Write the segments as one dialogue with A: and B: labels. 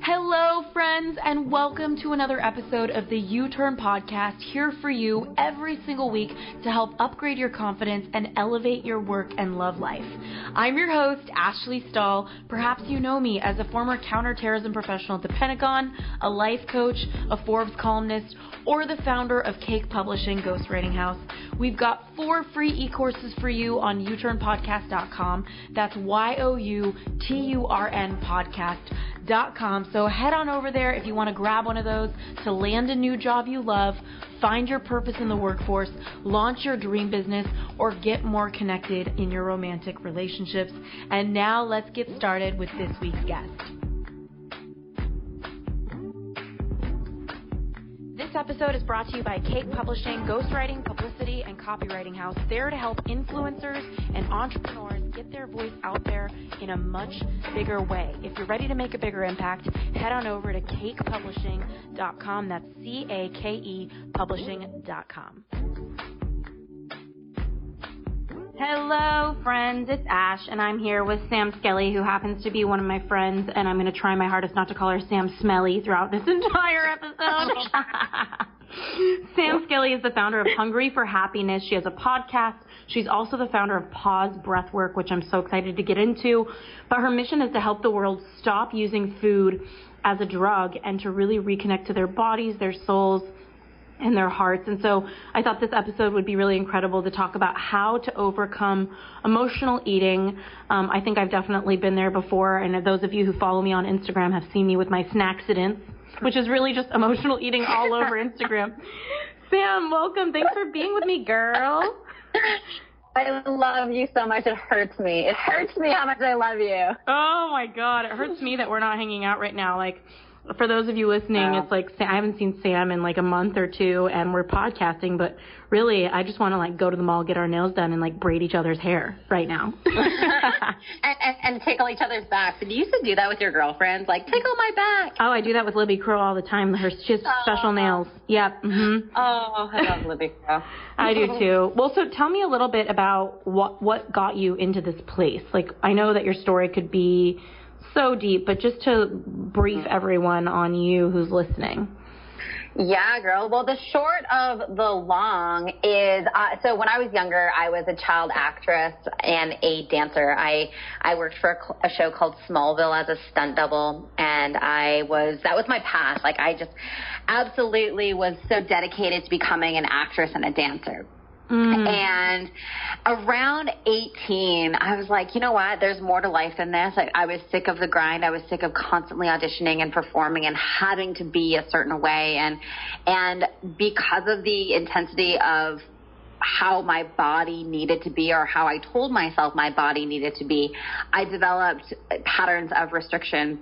A: Hello, friends, and welcome to another episode of the U-Turn Podcast, here for you every single week to help upgrade your confidence and elevate your work and love life. I'm your host, Ashley Stahl. Perhaps you know me as a former counterterrorism professional at the Pentagon, a life coach, a Forbes columnist, or the founder of Cake Publishing Ghostwriting House. We've got 4 free e-courses for you on uturnpodcast.com. That's YOUTURN podcast.com. So head on over there if you want to grab one of those to land a new job you love, find your purpose in the workforce, launch your dream business, or get more connected in your romantic relationships. And now let's get started with this week's guest. This episode is brought to you by Cake Publishing, Ghostwriting, Publicity, and Copywriting House, there to help influencers and entrepreneurs get their voice out there in a much bigger way. If you're ready to make a bigger impact, head on over to cakepublishing.com. That's CAKE publishing.com. Hello, friends. It's Ash, and I'm here with Sam Skelly, who happens to be one of my friends, and I'm going to try my hardest not to call her Sam Smelly throughout this entire episode. Sam Skelly is the founder of Hungry for Happiness. She has a podcast. She's also the founder of Pause Breathwork, which I'm so excited to get into. But her mission is to help the world stop using food as a drug and to really reconnect to their bodies, their souls, and their hearts. And so I thought this episode would be really incredible to talk about how to overcome emotional eating. I think I've definitely been there before, and those of you who follow me on Instagram have seen me with my snackcidents, which is really just emotional eating all over Instagram. Sam, welcome. Thanks for being with me, girl.
B: I love you so much. It hurts me. It hurts me how much I love you.
A: Oh, my God. It hurts me that we're not hanging out right now. Like, for those of you listening, It's like I haven't seen Sam in like a month or two, and we're podcasting, but really I just want to like go to the mall, get our nails done, and like braid each other's hair right now.
B: and tickle each other's backs. And you used to do that with your girlfriends, like tickle my back.
A: Oh, I do that with Libby Crow all the time. She has special nails. Yep. Mm-hmm.
B: Oh, I love Libby Crow.
A: I do too. Well, so tell me a little bit about what got you into this place. Like, I know that your story could be so deep, but just to brief everyone on you who's listening.
B: Yeah, girl. Well, the short of the long is, so when I was younger, I was a child actress and a dancer. I worked for a show called Smallville as a stunt double, and that was my past. Like, I just absolutely was so dedicated to becoming an actress and a dancer. And around 18, I was like, you know what? There's more to life than this. Like, I was sick of the grind. I was sick of constantly auditioning and performing and having to be a certain way. And because of the intensity of how my body needed to be, or how I told myself my body needed to be, I developed patterns of restriction.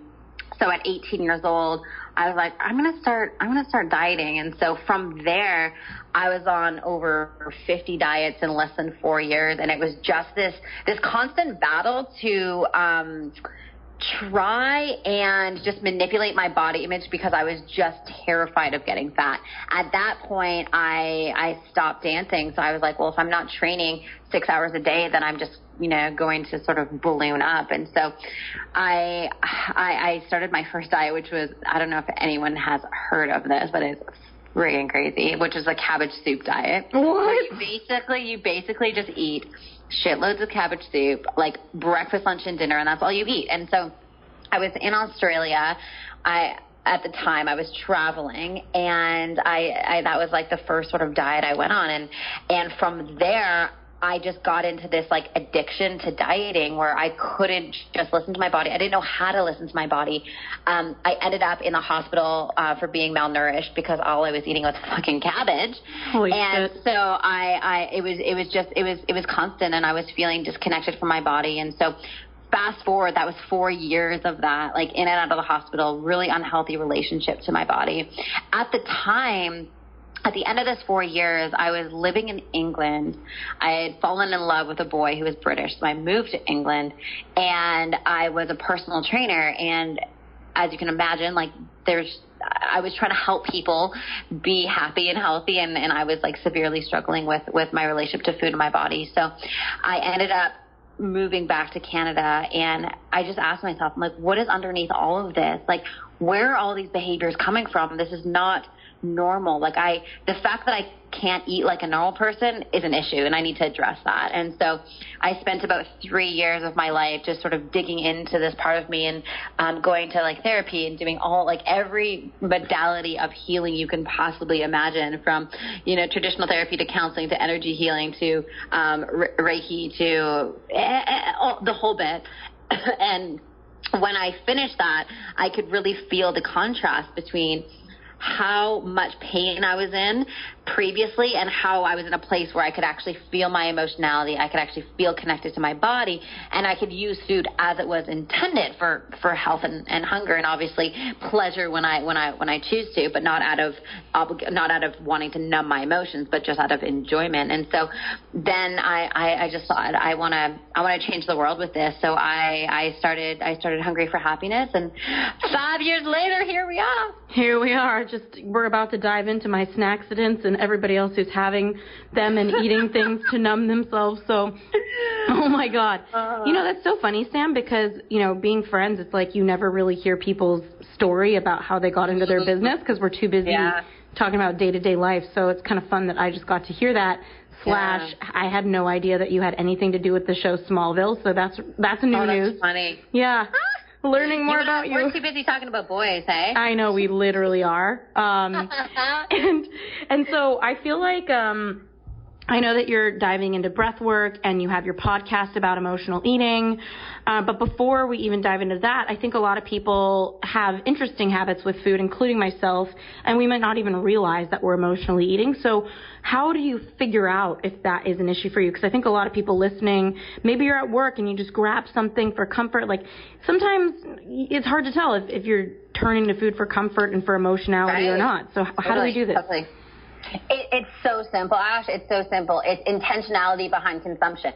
B: So at 18 years old, I was like, I'm going to start dieting. And so from there, I was on over 50 diets in less than 4 years. And it was just this constant battle to try and just manipulate my body image, because I was just terrified of getting fat. At that point, I stopped dancing. So I was like, well, if I'm not training 6 hours a day, then I'm just, going to sort of balloon up. And so I started my first diet, which was, I don't know if anyone has heard of this, but it's friggin' crazy, which is a cabbage soup diet.
A: What?
B: Where you basically just eat shitloads of cabbage soup, like breakfast, lunch, and dinner, and that's all you eat. And so I was in Australia. At the time I was traveling, and I that was like the first sort of diet I went on. And from there, I just got into this like addiction to dieting where I couldn't just listen to my body. I didn't know how to listen to my body. I ended up in the hospital for being malnourished because all I was eating was fucking cabbage.
A: Holy
B: and
A: shit.
B: so it was constant, and I was feeling disconnected from my body. And so fast forward, that was 4 years of that, like in and out of the hospital, really unhealthy relationship to my body. At the time, at the end of this 4 years, I was living in England. I had fallen in love with a boy who was British, so I moved to England, and I was a personal trainer. And as you can imagine, like I was trying to help people be happy and healthy, and I was like severely struggling with my relationship to food and my body. So I ended up moving back to Canada, and I just asked myself, I'm like, what is underneath all of this? Like, where are all these behaviors coming from? This is not normal. Like, the fact that I can't eat like a normal person is an issue, and I need to address that. And so I spent about 3 years of my life just sort of digging into this part of me, and going to like therapy and doing every modality of healing you can possibly imagine, from, traditional therapy to counseling to energy healing to Reiki to the whole bit. And when I finished that, I could really feel the contrast between how much pain I was in previously and how I was in a place where I could actually feel my emotionality. I could actually feel connected to my body, and I could use food as it was intended for health and hunger, and obviously pleasure when I choose to, but not out of wanting to numb my emotions, but just out of enjoyment. And so then I just thought I want to change the world with this. So I started Hungry for Happiness, and 5 years later, here we are.
A: Here we are. We're about to dive into my snackcidents and everybody else who's having them and eating things to numb themselves. So, oh my God. That's so funny, Sam, because, being friends, it's like you never really hear people's story about how they got into their business because we're too busy talking about day-to-day life. So it's kind of fun that I just got to hear that. I had no idea that you had anything to do with the show Smallville. So that's a new news.
B: That's funny.
A: Yeah. Learning more about you.
B: We're too busy talking about boys, hey?
A: I know, we literally are. And so I feel like I know that you're diving into breath work and you have your podcast about emotional eating. But before we even dive into that, I think a lot of people have interesting habits with food, including myself, and we might not even realize that we're emotionally eating. So how do you figure out if that is an issue for you? Because I think a lot of people listening, maybe you're at work and you just grab something for comfort. Like, sometimes it's hard to tell if you're turning to food for comfort and for emotionality or not. So how do we do this?
B: Totally. It's so simple, Ash. It's so simple. It's intentionality behind consumption.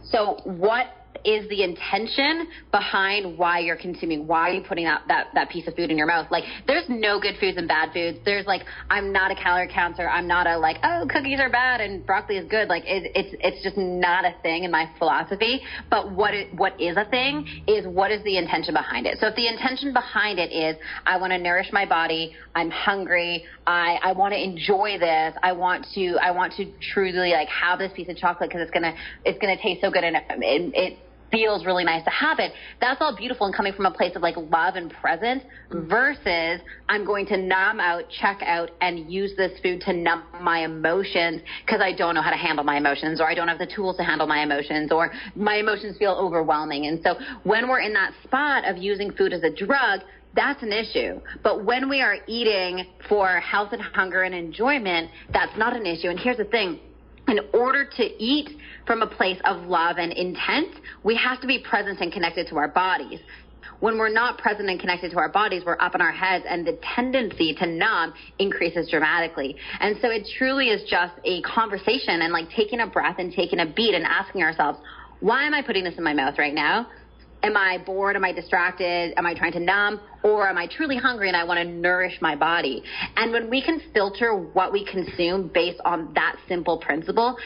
B: So what is the intention behind why you're consuming? Why are you putting that piece of food in your mouth? Like, there's no good foods and bad foods. There's I'm not a calorie counter. I'm not cookies are bad and broccoli is good. It's just not a thing in my philosophy. But what is a thing is, what is the intention behind it? So if the intention behind it is, I want to nourish my body, I'm hungry, I want to enjoy this, I want to truly have this piece of chocolate because it's gonna taste so good, and it feels really nice to have it. That's all beautiful and coming from a place of love and presence, versus I'm going to numb out, check out, and use this food to numb my emotions because I don't know how to handle my emotions, or I don't have the tools to handle my emotions, or my emotions feel overwhelming. And so when we're in that spot of using food as a drug, that's an issue. But when we are eating for health and hunger and enjoyment, that's not an issue. And here's the thing. In order to eat from a place of love and intent, we have to be present and connected to our bodies. When we're not present and connected to our bodies, we're up in our heads, and the tendency to numb increases dramatically. And so it truly is just a conversation and taking a breath and taking a beat and asking ourselves, why am I putting this in my mouth right now? Am I bored? Am I distracted? Am I trying to numb? Or am I truly hungry and I want to nourish my body? And when we can filter what we consume based on that simple principle,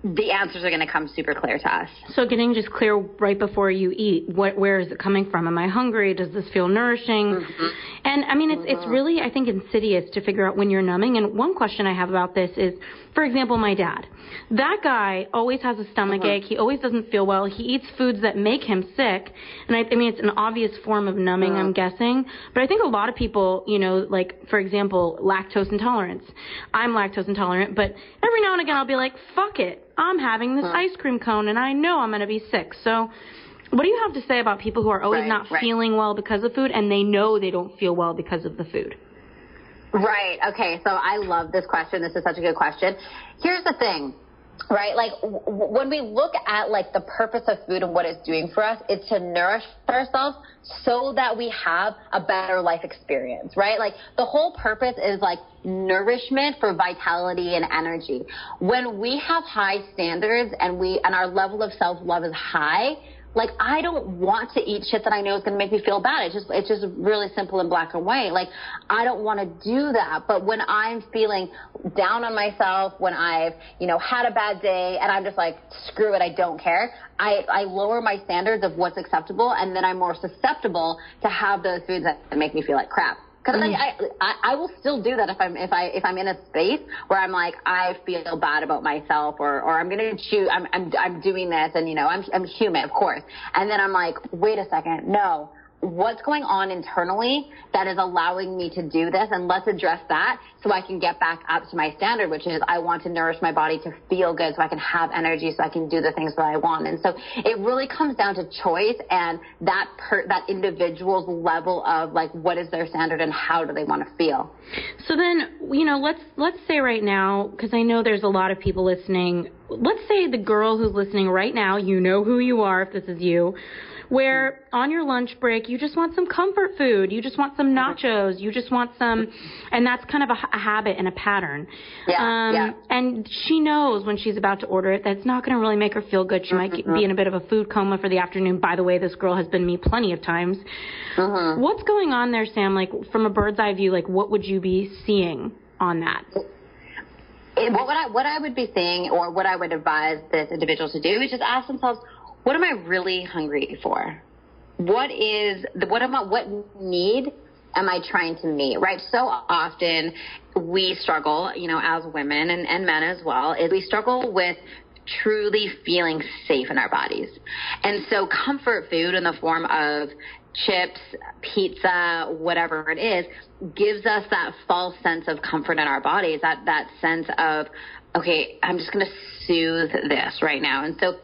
B: the answers are going to come super clear to us.
A: So getting just clear right before you eat, where is it coming from? Am I hungry? Does this feel nourishing? Mm-hmm. And I mean, it's really, I think, insidious to figure out when you're numbing. And one question I have about this is, for example, my dad. That guy always has a stomach ache. He always doesn't feel well. He eats foods that make him sick. And I mean, it's an obvious form of numbing, I'm guessing. But I think a lot of people, for example, lactose intolerance. I'm lactose intolerant, but every now and again I'll be like, fuck it. I'm having this ice cream cone and I know I'm going to be sick. So what do you have to say about people who are always not feeling well because of food, and they know they don't feel well because of the food?
B: Right. Okay. So I love this question. This is such a good question. Here's the thing, right? When we look at the purpose of food and what it's doing for us, it's to nourish ourselves so that we have a better life experience, right? The whole purpose is nourishment for vitality and energy. When we have high standards and our level of self-love is high, Like, I don't want to eat shit that I know is going to make me feel bad. It's just really simple and black and white. Like, I don't want to do that. But when I'm feeling down on myself, when I've, had a bad day and I'm just like, screw it, I don't care, I lower my standards of what's acceptable, and then I'm more susceptible to have those foods that make me feel like crap. Because I will still do that if I'm in a space where I'm like, I feel bad about myself, or I'm gonna choose, I'm doing this, and I'm human, of course, and then I'm like, wait a second, no. What's going on internally that is allowing me to do this, and let's address that so I can get back up to my standard, which is I want to nourish my body to feel good so I can have energy so I can do the things that I want. And so it really comes down to choice and that individual's level of like what is their standard and how do they want to feel.
A: So then, let's say right now, because I know there's a lot of people listening, let's say the girl who's listening right now, you know who you are if this is you, where on your lunch break, you just want some comfort food. You just want some nachos. You just want some, and that's kind of a habit and a pattern.
B: Yeah.
A: And she knows when she's about to order it that it's not going to really make her feel good. She might be in a bit of a food coma for the afternoon. By the way, this girl has been me plenty of times. What's going on there, Sam? Like, from a bird's eye view, like, what would you be seeing on that?
B: What I would be saying, or what I would advise this individual to do, is just ask themselves, what am I really hungry for? What need am I trying to meet, right? So often we struggle, as women and men as well, is we struggle with truly feeling safe in our bodies. And so comfort food in the form of chips, pizza, whatever it is, gives us that false sense of comfort in our bodies, that sense of, okay, I'm just going to soothe this right now. And so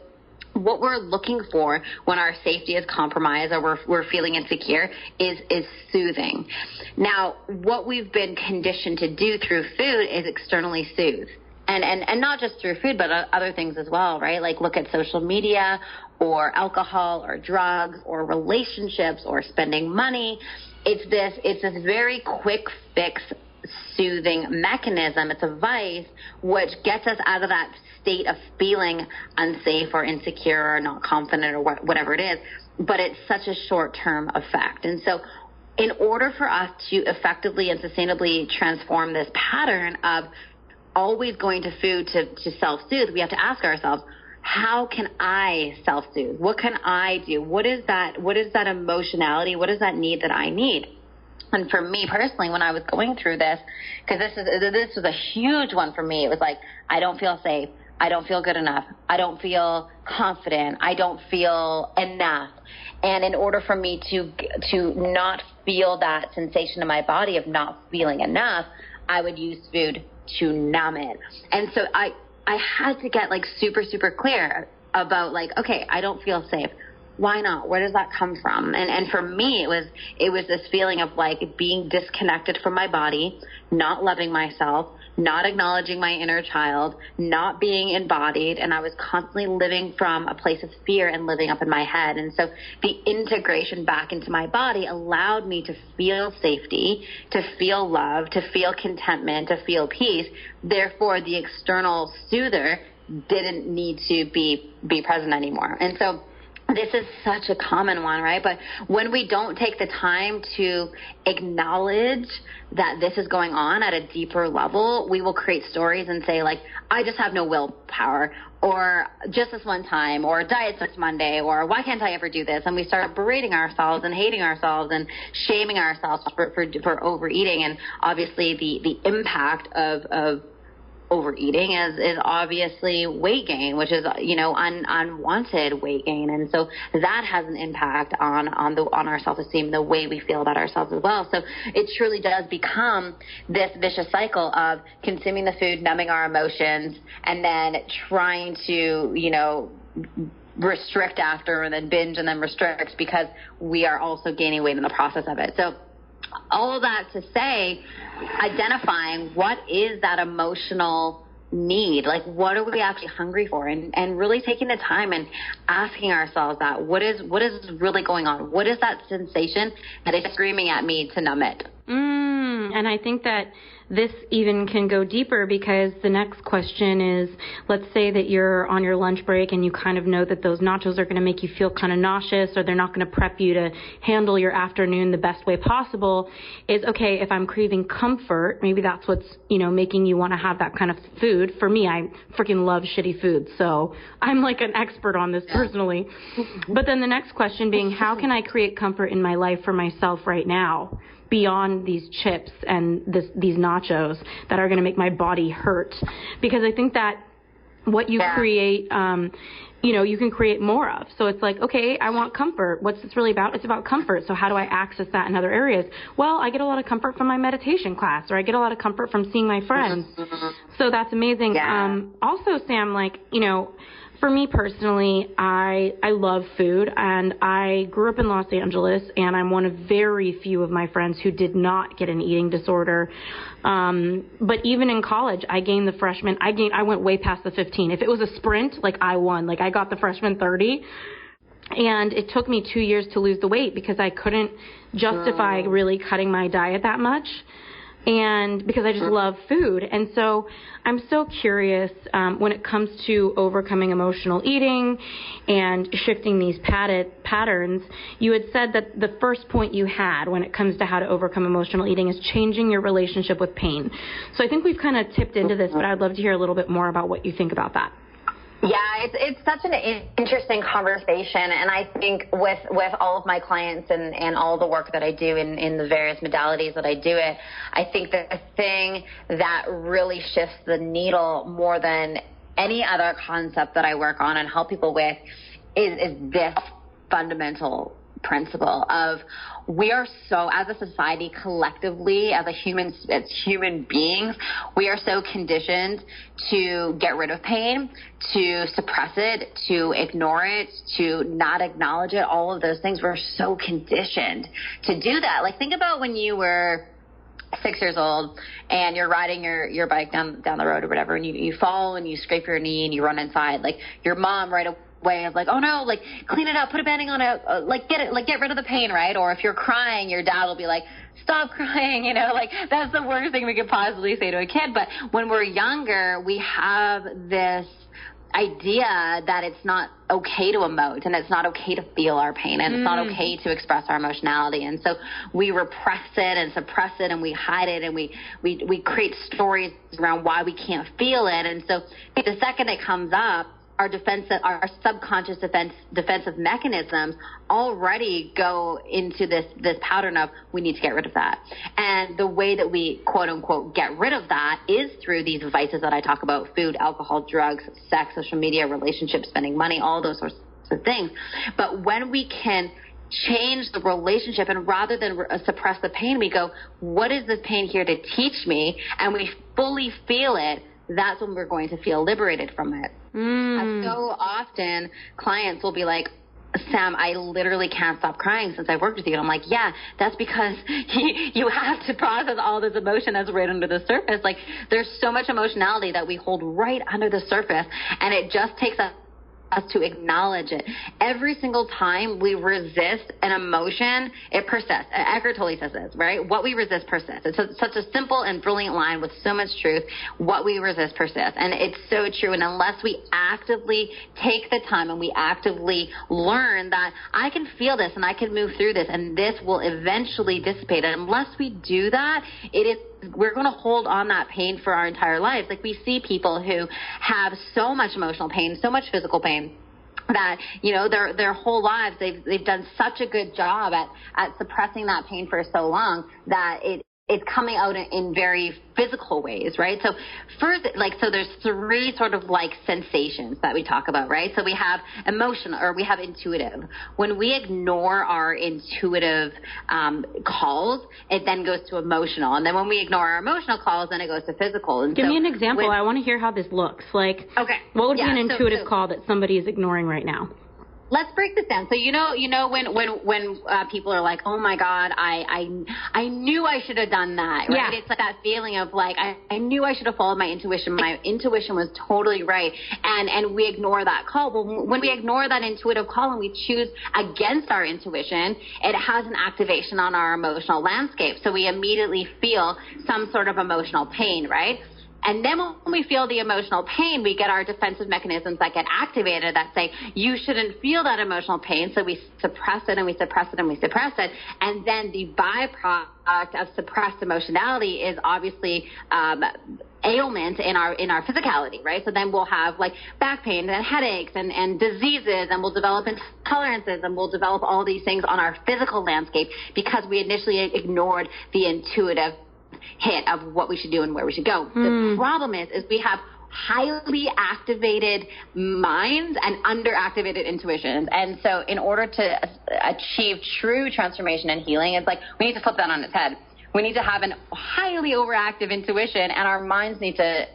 B: what we're looking for when our safety is compromised or we're feeling insecure is soothing. Now, what we've been conditioned to do through food is externally soothe. And not just through food, but other things as well, right? Like, look at social media or alcohol or drugs or relationships or spending money. It's this very quick fix soothing mechanism. It's a vice which gets us out of that state of feeling unsafe or insecure or not confident or whatever it is, but it's such a short-term effect. And so in order for us to effectively and sustainably transform this pattern of always going to food to self-soothe, we have to ask ourselves, how can I self-soothe? What can I do? What is that emotionality? What is that need that I need? And for me personally, when I was going through this, because this was a huge one for me, it was like, I don't feel safe. I don't feel good enough. I don't feel confident. I don't feel enough. And in order for me to not feel that sensation in my body of not feeling enough, I would use food to numb it. And so I had to get like super, super clear about like, okay, I don't feel safe. Why not? Where does that come from? And for me, it was this feeling of like being disconnected from my body, not loving myself, not acknowledging my inner child, not being embodied, and I was constantly living from a place of fear and living up in my head. And so the integration back into my body allowed me to feel safety, to feel love, to feel contentment, to feel peace. Therefore, the external soother didn't need to be present anymore. And so this is such a common one, right? But when we don't take the time to acknowledge that this is going on at a deeper level, we will create stories and say, like, I just have no willpower, or just this one time, or diet starts Monday, or why can't I ever do this? And we start berating ourselves and hating ourselves and shaming ourselves for overeating. And obviously the impact of overeating is obviously weight gain, which is, unwanted weight gain. And so that has an impact on our self-esteem, the way we feel about ourselves as well. So it truly does become this vicious cycle of consuming the food, numbing our emotions, and then trying to, restrict after, and then binge and then restrict, because we are also gaining weight in the process of it. So all of that to say, identifying what is that emotional need, like what are we actually hungry for, and really taking the time and asking ourselves that, what is really going on? What is that sensation that is screaming at me to numb it?
A: And I think that this even can go deeper, because the next question is, let's say that you're on your lunch break and you kind of know that those nachos are going to make you feel kind of nauseous, or they're not going to prep you to handle your afternoon the best way possible. Is, okay, if I'm craving comfort, maybe that's what's, making you want to have that kind of food. For me, I freaking love shitty food, so I'm like an expert on this personally. But then the next question being, how can I create comfort in my life for myself right now, beyond these chips and these nachos that are going to make my body hurt? Because I think that what you create, you can create more of. So it's like, okay, I want comfort. What's this really about? It's about comfort. So how do I access that in other areas? Well, I get a lot of comfort from my meditation class, or I get a lot of comfort from seeing my friends. So that's amazing.
B: Yeah.
A: Also, Sam, for me personally, I love food, and I grew up in Los Angeles, and I'm one of very few of my friends who did not get an eating disorder. But even in college, I gained the freshman. I went way past the 15. If it was a sprint, I won. I got the freshman 30. And it took me 2 years to lose the weight because I couldn't justify really cutting my diet that much. And because I just love food. And so I'm so curious when it comes to overcoming emotional eating and shifting these patterns. You had said that the first point you had when it comes to how to overcome emotional eating is changing your relationship with pain. So I think we've kind of tipped into this, but I'd love to hear a little bit more about what you think about that.
B: Yeah, it's such an interesting conversation, and I think with all of my clients and all the work that I do in the various modalities that I do it, I think that the thing that really shifts the needle more than any other concept that I work on and help people with is this fundamental principle of, we are so, as a society, collectively, as human beings, we are so conditioned to get rid of pain, to suppress it, to ignore it, to not acknowledge it. All of those things, we're so conditioned to do that. Think about when you were 6 years old and you're riding your bike down the road or whatever, and you fall and you scrape your knee and you run inside. Your mom right away of oh no, clean it up, put a banding on it, get rid of the pain, right? Or if you're crying, your dad will be like, stop crying, that's the worst thing we could possibly say to a kid. But when we're younger, we have this idea that it's not okay to emote, and it's not okay to feel our pain, and it's not okay to express our emotionality. And so we repress it and suppress it, and we hide it, and we create stories around why we can't feel it. And so the second it comes up, our subconscious defensive mechanisms already go into this pattern of, we need to get rid of that. And the way that we, quote unquote, get rid of that is through these vices that I talk about: food, alcohol, drugs, sex, social media, relationships, spending money, all those sorts of things. But when we can change the relationship, and rather than suppress the pain, we go, what is this pain here to teach me? And we fully feel it. That's when we're going to feel liberated from it. And so often clients will be like, Sam, I literally can't stop crying since I've worked with you. And I'm like, yeah, that's because you have to process all this emotion that's right under the surface. There's so much emotionality that we hold right under the surface, and it just takes us to acknowledge it. Every single time we resist an emotion, it persists. Eckhart Tolle says this, right? What we resist persists. It's such a simple and brilliant line with so much truth. What we resist persists. And it's so true. And unless we actively take the time and we actively learn that I can feel this and I can move through this and this will eventually dissipate. And unless we do that, we're going to hold on that pain for our entire lives. We see people who have so much emotional pain, so much physical pain, that their whole lives they've done such a good job at suppressing that pain for so long that it's coming out in very physical ways, right? So first, so there's three sort of sensations that we talk about, right? So we have emotional, or we have intuitive. When we ignore our intuitive calls, it then goes to emotional. And then when we ignore our emotional calls, then it goes to physical. And
A: Give me an example. I want to hear how this looks.
B: Okay.
A: What would be an intuitive call that somebody is ignoring right now?
B: let's break this down. So when people are like, oh my God, I knew I should have done that, right? Yeah. It's like that feeling of like, I knew I should have followed my intuition. My intuition was totally right. And we ignore that call. Well, when we ignore that intuitive call and we choose against our intuition, it has an activation on our emotional landscape. So we immediately feel some sort of emotional pain, right? And then when we feel the emotional pain, we get our defensive mechanisms that get activated that say, you shouldn't feel that emotional pain. So we suppress it and we suppress it and we suppress it. And then the byproduct of suppressed emotionality is obviously ailment in our physicality, right? So then we'll have like back pain and headaches and diseases, and we'll develop intolerances, and we'll develop all these things on our physical landscape because we initially ignored the intuitive hit of what we should do and where we should go. The problem is we have highly activated minds and underactivated intuitions. And so in order to achieve true transformation and healing, it's like we need to flip that on its head. We need to have an highly overactive intuition, and our minds need to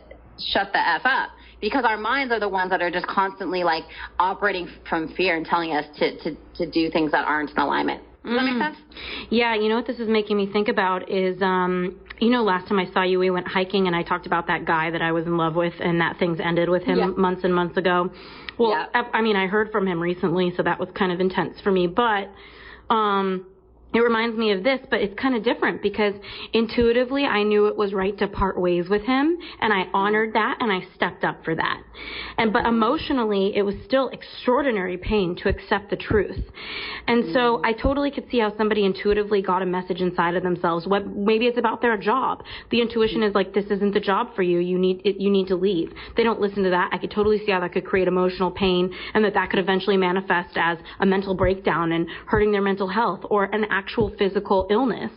B: shut the F up, because our minds are the ones that are just constantly like operating from fear and telling us to do things that aren't in alignment. Does that make sense?
A: Yeah, you know what this is making me think about is, last time I saw you, we went hiking, and I talked about that guy that I was in love with, and that things ended with him months and months ago. Well, I heard from him recently, so that was kind of intense for me, but it reminds me of this, but it's kind of different because intuitively I knew it was right to part ways with him, and I honored that and I stepped up for that. But emotionally it was still extraordinary pain to accept the truth. And so I totally could see how somebody intuitively got a message inside of themselves. Maybe it's about their job. The intuition is like, this isn't the job for you. You need to leave. They don't listen to that. I could totally see how that could create emotional pain, and that could eventually manifest as a mental breakdown and hurting their mental health or an actual physical illness.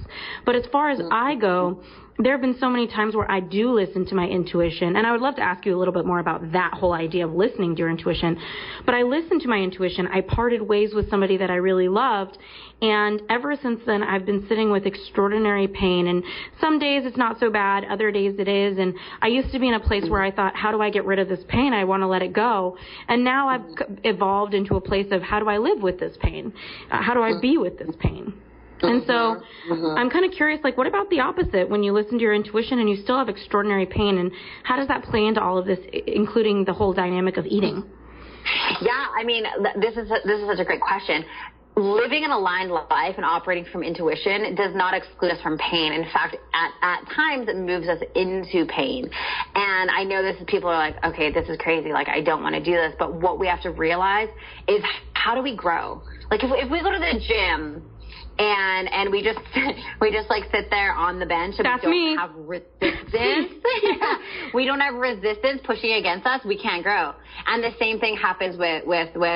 A: But as far as I go, there have been so many times where I do listen to my intuition, and I would love to ask you a little bit more about that whole idea of listening to your intuition. But I listened to my intuition. I parted ways with somebody that I really loved, and ever since then I've been sitting with extraordinary pain, and some days it's not so bad, other days it is. And I used to be in a place where I thought, how do I get rid of this pain? I want to let it go. And now I've evolved into a place of, how do I live with this pain? How do I be with this pain? And so I'm kind of curious, like, what about the opposite when you listen to your intuition and you still have extraordinary pain, and how does that play into all of this, including the whole dynamic of eating?
B: Yeah, I mean, this is such a great question. Living an aligned life and operating from intuition does not exclude us from pain. In fact, at times it moves us into pain. And I know people are like, okay, this is crazy. Like, I don't want to do this. But what we have to realize is, how do we grow? Like, if we go to the gym and we just like sit there on the bench and
A: That's
B: we don't have resistance. We don't have resistance pushing against us, we can't grow. And the same thing happens with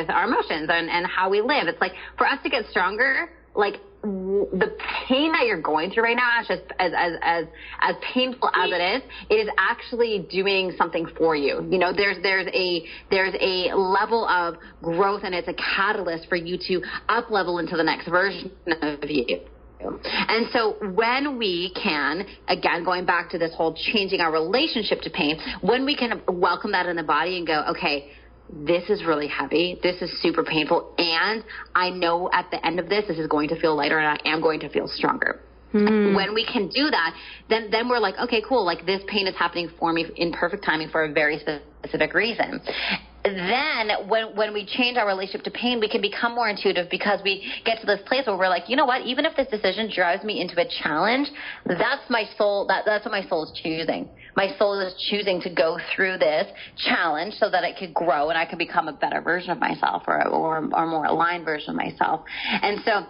B: our emotions and how we live. It's like, for us to get stronger, like, the pain that you're going through right now, just as painful as it is actually doing something for you. You know, there's a level of growth, and it's a catalyst for you to up level into the next version of you. And so when we can, again, going back to this whole changing our relationship to pain, when we can welcome that in the body and go, okay, this is really heavy, this is super painful, and I know at the end of this is going to feel lighter, and I am going to feel stronger. When we can do that, then we're like, okay, cool, like, this pain is happening for me in perfect timing for a very specific reason. Then when we change our relationship to pain, we can become more intuitive, because we get to this place where we're like, you know what, even if this decision drives me into a challenge, that's my soul, that's what my soul is choosing. My soul is choosing to go through this challenge so that it could grow and I can become a better version of myself, or a more aligned version of myself. And so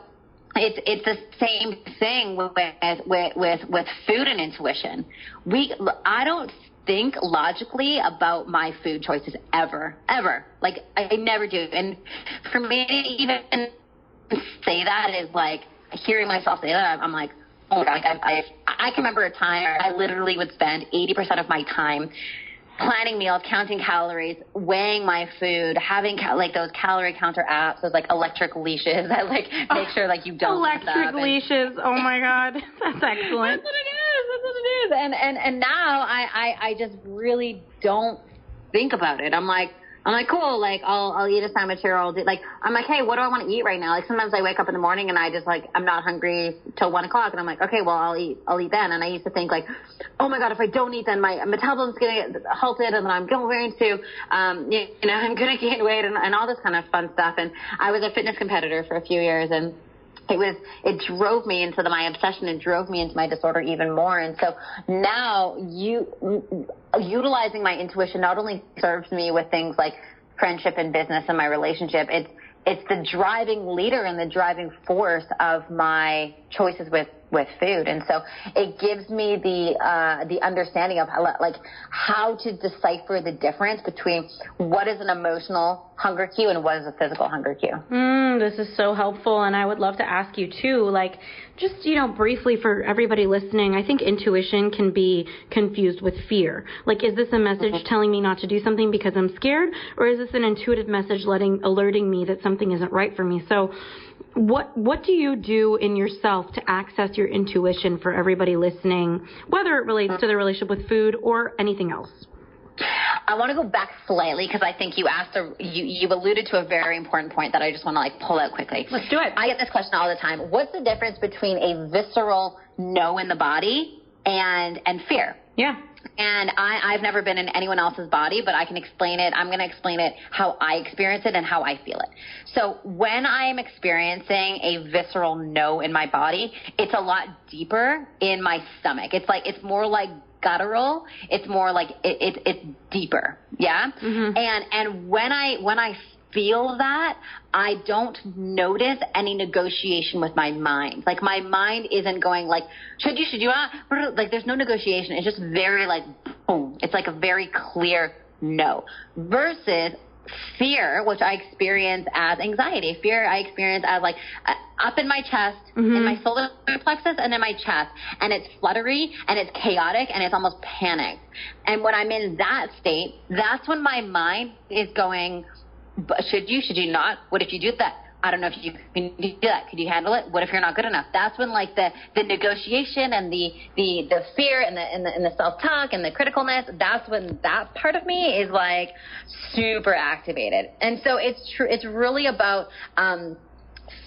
B: it's the same thing with food and intuition. I don't think logically about my food choices ever. Like, I never do. And for me to even say that is like, hearing myself say that, I'm like, oh my God, I can remember a time where I literally would spend 80% of my time planning meals, counting calories, weighing my food, having like those calorie counter apps, those like electric leashes that like make sure like you don't
A: electric leashes. Oh my God, that's excellent.
B: That's what it is. And now I just really don't think about it. I'm like, I'm like, cool. Like, I'll eat a sandwich here. I'm like, hey, what do I want to eat right now? Like, sometimes I wake up in the morning and I just like, I'm not hungry till 1 o'clock. And I'm like, okay, well, I'll eat then. And I used to think like, oh my God, if I don't eat, then my metabolism's going to get halted and then I'm going to, I'm going to gain weight and all this kind of fun stuff. And I was a fitness competitor for a few years, and it drove me into my obsession and drove me into my disorder even more. And so now utilizing my intuition not only serves me with things like friendship and business and my relationship, it's the driving leader and the driving force of my choices with food. And so it gives me the understanding of how to decipher the difference between what is an emotional hunger cue and what is a physical hunger cue.
A: This is so helpful. And I would love to ask you too, just, briefly for everybody listening, I think intuition can be confused with fear. Is this a message telling me not to do something because I'm scared? Or is this an intuitive message alerting me that something isn't right for me? So what do you do in yourself to access your intuition for everybody listening, whether it relates to their relationship with food or anything else?
B: I want to go back slightly because I think you alluded to a very important point that I just want to pull out quickly.
A: Let's do it.
B: I get this question all the time. What's the difference between a visceral no in the body and fear?
A: Yeah.
B: And I've never been in anyone else's body, but I can explain it. I'm going to explain it how I experience it and how I feel it. So when I'm experiencing a visceral no in my body, it's a lot deeper in my stomach. It's more like guttural. It's more like it's deeper. Yeah. Mm-hmm. And when I feel that, I don't notice any negotiation with my mind. My mind isn't going should you not? There's no negotiation. It's just very boom. It's a very clear no. Versus fear, which I experience as anxiety. Fear I experience as up in my chest, in my solar plexus and in my chest. And it's fluttery and it's chaotic and it's almost panicked. And when I'm in that state, that's when my mind is going, should you not? What if you do that? I don't know if you can do that. Could you handle it? What if you're not good enough? That's when the negotiation and the fear and the self-talk and the criticalness, that's when that part of me is super activated. And so it's true. It's really about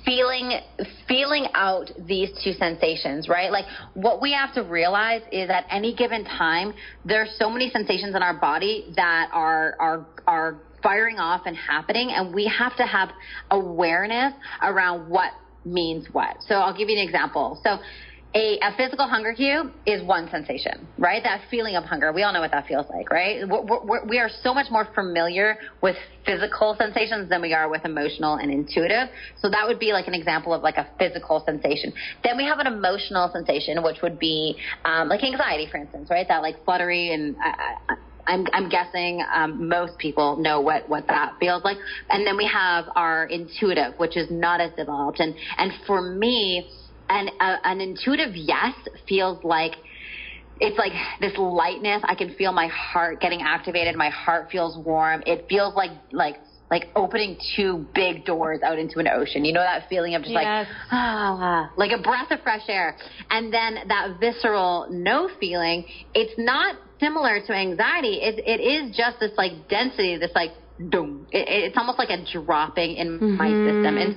B: feeling out these two sensations, right? What we have to realize is at any given time, there's so many sensations in our body that are firing off and happening, and we have to have awareness around what means what. So I'll give you an example. So a physical hunger cue is one sensation, right? That feeling of hunger. We all know what that feels like, right? We are so much more familiar with physical sensations than we are with emotional and intuitive. So that would be an example of a physical sensation. Then we have an emotional sensation, which would be anxiety, for instance, right? That fluttery and I'm guessing most people know what that feels like. And then we have our intuitive, which is not as developed. And for me, an intuitive yes feels it's this lightness. I can feel my heart getting activated. My heart feels warm. It feels like opening two big doors out into an ocean. You know that feeling of just
A: yes.
B: Like a breath of fresh air. And then that visceral no feeling, it's not similar to anxiety. It is just this density, this boom. It's almost like a dropping in my system. And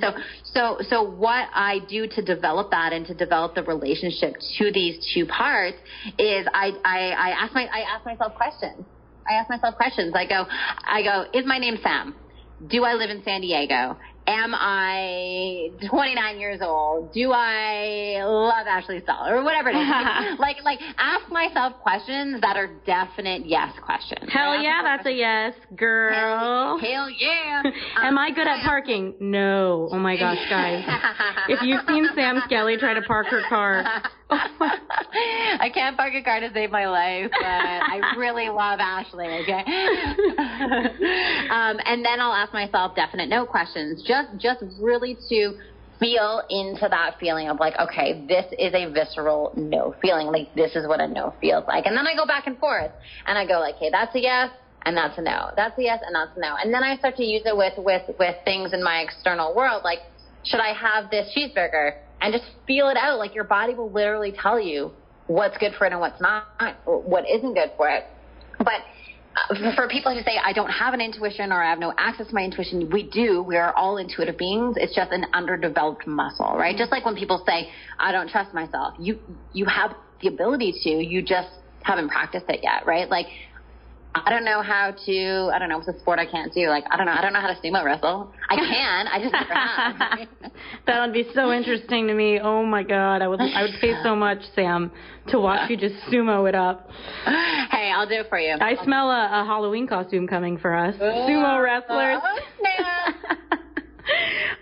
B: so what I do to develop that and to develop the relationship to these two parts is I ask myself questions. I go, is my name Sam? Do I live in San Diego? Am I 29 years old? Do I love Ashley Stahl? Or whatever it is. Ask myself questions that are definite yes questions.
A: Hell yeah, that's a yes, girl.
B: Hell yeah.
A: Am I good at parking? No. Oh my gosh, guys. If you've seen Sam Skelly try to park her car.
B: I can't park a car to save my life, but I really love Ashley, okay? And then I'll ask myself definite no questions, just really to feel into that feeling of okay, this is a visceral no feeling. This is what a no feels like. And then I go back and forth and I go hey, that's a yes and that's a no. That's a yes and that's a no. And then I start to use it with things in my external world. Should I have this cheeseburger? And just feel it out. Your body will literally tell you what's good for it and what's not, or what isn't good for it. But for people who say, I don't have an intuition or I have no access to my intuition, we do. We are all intuitive beings. It's just an underdeveloped muscle, right? Just like when people say, I don't trust myself, you have the ability to, you just haven't practiced it yet, right? Like, I don't know, it's a sport I can't do. Like, I don't know how to sumo wrestle. I can, I just never have.
A: That would be so interesting to me. Oh my God. I would pay so much, Sam, to watch you just sumo it up.
B: Hey, I'll do it for you.
A: I smell a Halloween costume coming for us. Sumo wrestlers.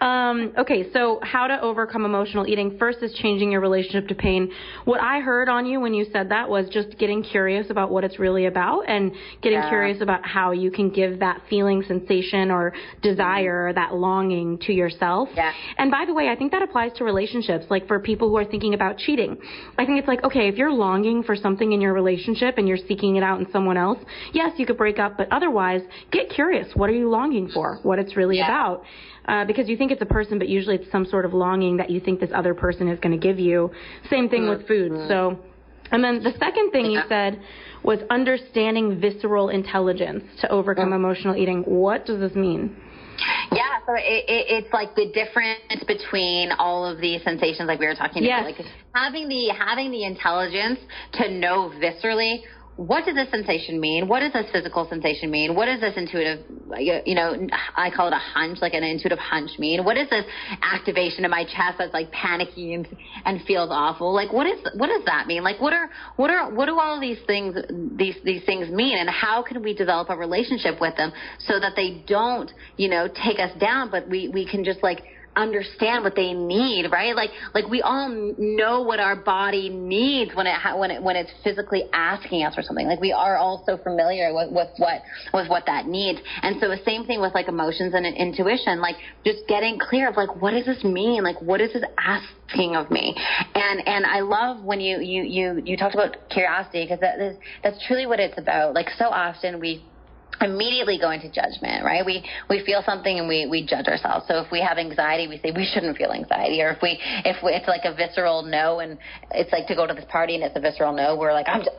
A: Okay, so how to overcome emotional eating. First is changing your relationship to pain. What I heard on you when you said that was just getting curious about what it's really about and getting curious about how you can give that feeling, sensation, or desire, or that longing to yourself.
B: Yeah.
A: And by the way, I think that applies to relationships, like for people who are thinking about cheating. I think it's like, okay, if you're longing for something in your relationship and you're seeking it out in someone else, yes, you could break up, but otherwise, get curious. What are you longing for? What it's really about. Because you think it's a person, but usually it's some sort of longing that you think this other person is going to give you. Same thing with food. So, and then the second thing you said was understanding visceral intelligence to overcome emotional eating. What does this mean?
B: Yeah, so it's like the difference between all of these sensations, like we were talking about, like having the intelligence to know viscerally, what does this sensation mean? What does this physical sensation mean? What does this intuitive, I call it a hunch, like an intuitive hunch mean? What is this activation in my chest that's like panicky and feels awful? Like, what does that mean? Like, what do all of these things mean? And how can we develop a relationship with them so that they don't, take us down, but we can just like understand what they need, right? Like we all know what our body needs when it's physically asking us for something. Like we are all so familiar with what that needs. And so the same thing with like emotions and intuition, like just getting clear of like, what does this mean? Like, what is this asking of me? And I love when you talked about curiosity, because that's truly what it's about. Like so often we immediately go into judgment, right? We feel something and we judge ourselves. So if we have anxiety, we say we shouldn't feel anxiety. Or if it's like a visceral no, and it's like to go to this party and it's a visceral no, we're like, I'm just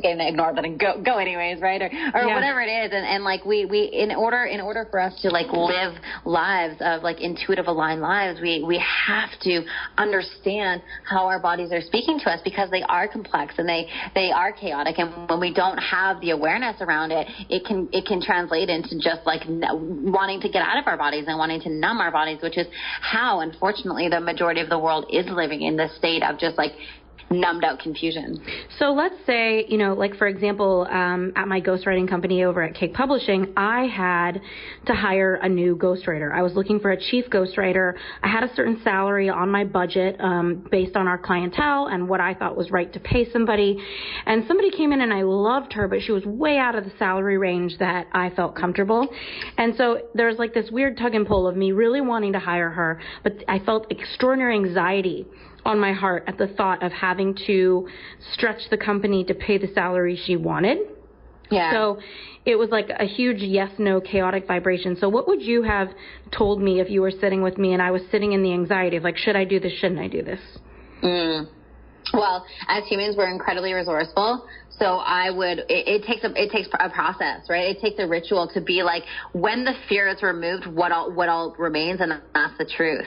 B: going to ignore that and go anyways, right? Or whatever it is. And like we in order for us to like live lives of like intuitive aligned lives, we have to understand how our bodies are speaking to us, because they are complex and they are chaotic. And when we don't have the awareness around it, it can translate into just like wanting to get out of our bodies and wanting to numb our bodies, which is how, unfortunately, the majority of the world is living in this state of just like numbed out confusion. So
A: let's say, like for example, at my ghostwriting company over at Cake Publishing, I had to hire a new ghostwriter. I was looking for a chief ghostwriter. I had a certain salary on my budget based on our clientele and what I thought was right to pay somebody. And somebody came in and I loved her, but she was way out of the salary range that I felt comfortable. And so there was like this weird tug and pull of me really wanting to hire her, but I felt extraordinary anxiety on my heart at the thought of having to stretch the company to pay the salary she wanted. Yeah. So it was like a huge yes-no chaotic vibration. So what would you have told me if you were sitting with me and I was sitting in the anxiety of like, should I do this? Shouldn't I do this?
B: Well, as humans, we're incredibly resourceful. So it takes a process, right? It takes a ritual to be like, when the fear is removed, what all remains, and that's the truth.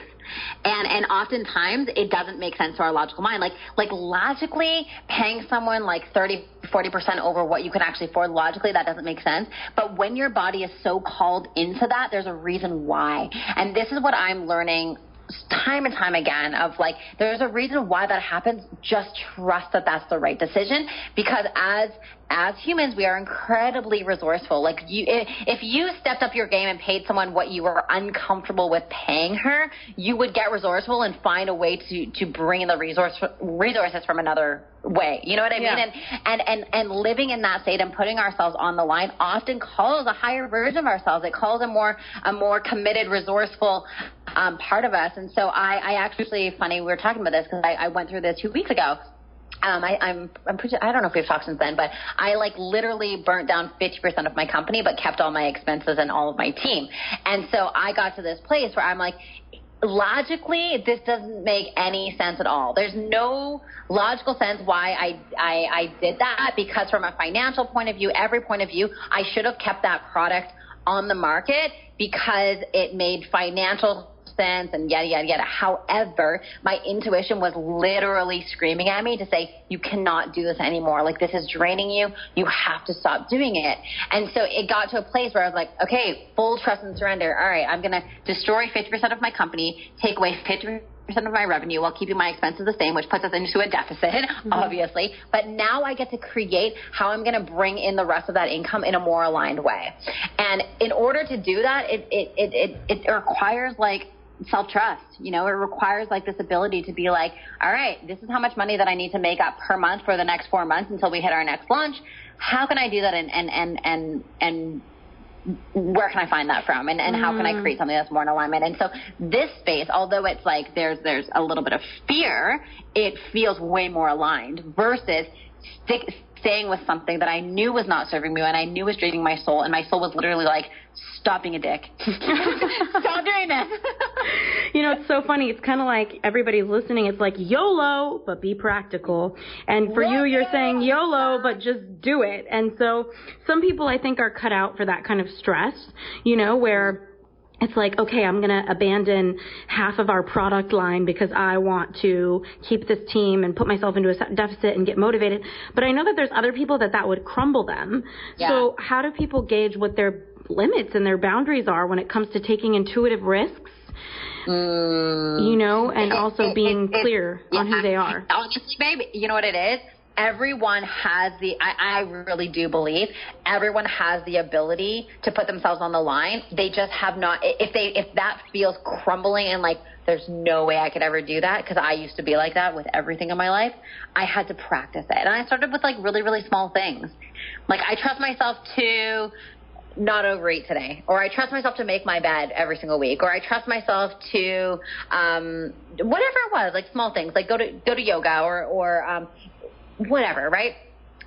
B: And oftentimes it doesn't make sense to our logical mind. Like logically paying someone like 30-40% over what you can actually afford, logically that doesn't make sense. But when your body is so called into that, there's a reason why. And this is what I'm learning time and time again, of like, there's a reason why that happens. Just trust that that's the right decision, because as humans, we are incredibly resourceful. Like if you stepped up your game and paid someone what you were uncomfortable with paying her, you would get resourceful and find a way to bring in the resources from another way. You know what I mean? And living in that state and putting ourselves on the line often calls a higher version of ourselves. It calls a more committed, resourceful part of us. And so I actually, funny, we were talking about this because I went through this 2 weeks ago. I'm pretty, I don't know if we've talked since then, but I like literally burnt down 50% of my company, but kept all my expenses and all of my team. And so I got to this place where I'm like, logically, this doesn't make any sense at all. There's no logical sense why I did that, because from a financial point of view, every point of view, I should have kept that product on the market because it made financial sense and yada, yada, yada. However, my intuition was literally screaming at me to say, you cannot do this anymore. Like, this is draining you. You have to stop doing it. And so it got to a place where I was like, okay, full trust and surrender. All right, I'm going to destroy 50% of my company, take away 50% of my revenue while keeping my expenses the same, which puts us into a deficit, obviously. But now I get to create how I'm going to bring in the rest of that income in a more aligned way. And in order to do that, it requires like self-trust. You know, it requires like this ability to be like, all right, this is how much money that I need to make up per month for the next 4 months until we hit our next launch. How can I do that? And where can I find that from? And how can I create something that's more in alignment? And so this space, although it's like there's a little bit of fear, it feels way more aligned versus staying with something that I knew was not serving me and I knew was draining my soul. And my soul was literally like, stop being a dick. Stop doing this.
A: You know, it's so funny. It's kind of like everybody's listening. It's like YOLO, but be practical. And for you, you're saying YOLO, but just do it. And so some people, I think, are cut out for that kind of stress, you know, where it's like, okay, I'm going to abandon half of our product line because I want to keep this team and put myself into a deficit and get motivated. But I know that there's other people that would crumble them. Yeah. So how do people gauge what their limits and their boundaries are when it comes to taking intuitive risks? You know, and also being clear on who they are.
B: Honestly, babe, you know what it is? Everyone has I really do believe everyone has the ability to put themselves on the line. They just have not, if that feels crumbling and like, there's no way I could ever do that, because I used to be like that with everything in my life. I had to practice it. And I started with like really, really small things. Like, I trust myself to not overeat today, or I trust myself to make my bed every single week, or I trust myself to whatever it was, like small things, like go to yoga or whatever, right?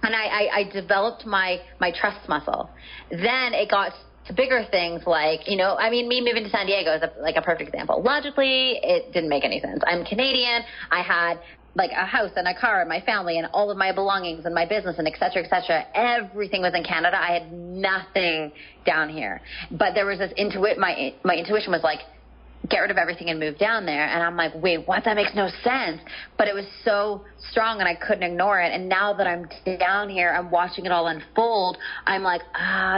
B: And I developed my trust muscle. Then it got to bigger things like, you know, I mean, me moving to San Diego is like a perfect example. Logically, it didn't make any sense. I'm Canadian. I had like a house and a car and my family and all of my belongings and my business and et cetera, et cetera. Everything was in Canada. I had nothing down here. But there was this my intuition was like, get rid of everything and move down there. And I'm like, wait, what? That makes no sense. But it was so strong and I couldn't ignore it. And now that I'm down here, I'm watching it all unfold. I'm like,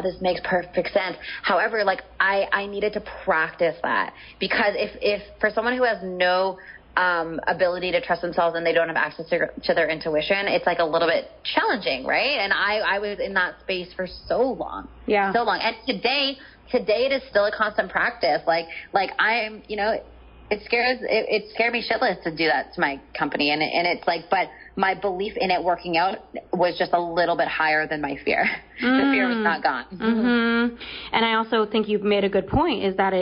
B: this makes perfect sense. However, like I needed to practice that, because if for someone who has no ability to trust themselves and they don't have access to their intuition, it's like a little bit challenging, right? And I was in that space for so long. Yeah. So long. And today it is still a constant practice. Like I'm, you know, it scared me shitless to do that to my company. And it's like, but my belief in it working out was just a little bit higher than my fear. The fear was not gone.
A: Mm-hmm. And I also think you've made a good point, is that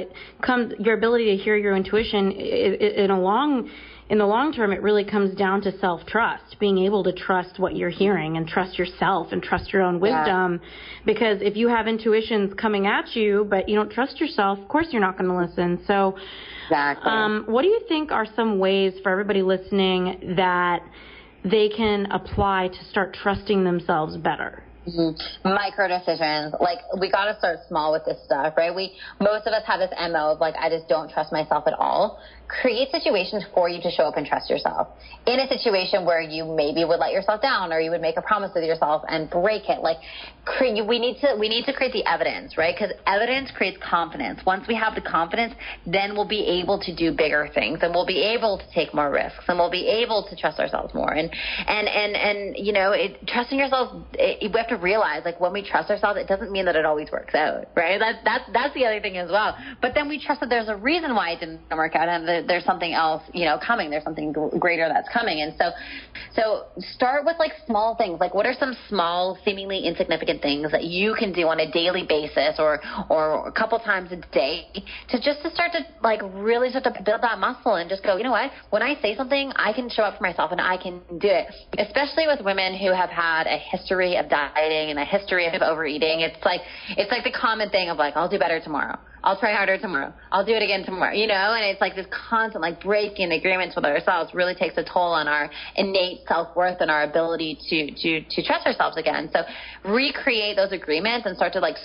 A: your ability to hear your intuition in the long term, it really comes down to self-trust, being able to trust what you're hearing and trust yourself and trust your own wisdom. Yeah. Because if you have intuitions coming at you, but you don't trust yourself, of course you're not going to listen. So exactly. What do you think are some ways for everybody listening that they can apply to start trusting themselves better?
B: Mm-hmm. Micro decisions. Like, we got to start small with this stuff, right? Most of us have this MO of like, I just don't trust myself at all. Create situations for you to show up and trust yourself. In a situation where you maybe would let yourself down, or you would make a promise with yourself and break it, like we need to create the evidence, right? Because evidence creates confidence. Once we have the confidence, then we'll be able to do bigger things, and we'll be able to take more risks, and we'll be able to trust ourselves more. And you know, trusting yourself, we have to realize, like, when we trust ourselves, it doesn't mean that it always works out, right? That's the other thing as well. But then we trust that there's a reason why it didn't work out, and there's something else, you know, coming. There's something greater that's coming. And so start with like small things. Like, what are some small, seemingly insignificant things that you can do on a daily basis or a couple times a day to start to like really start to build that muscle and just go, you know what? When I say something, I can show up for myself and I can do it. Especially with women who have had a history of dieting and a history of overeating. It's like the common thing of like, I'll do better tomorrow. I'll try harder tomorrow. I'll do it again tomorrow, you know, and it's like this constant like breaking agreements with ourselves really takes a toll on our innate self-worth and our ability to trust ourselves again. So recreate those agreements and start to like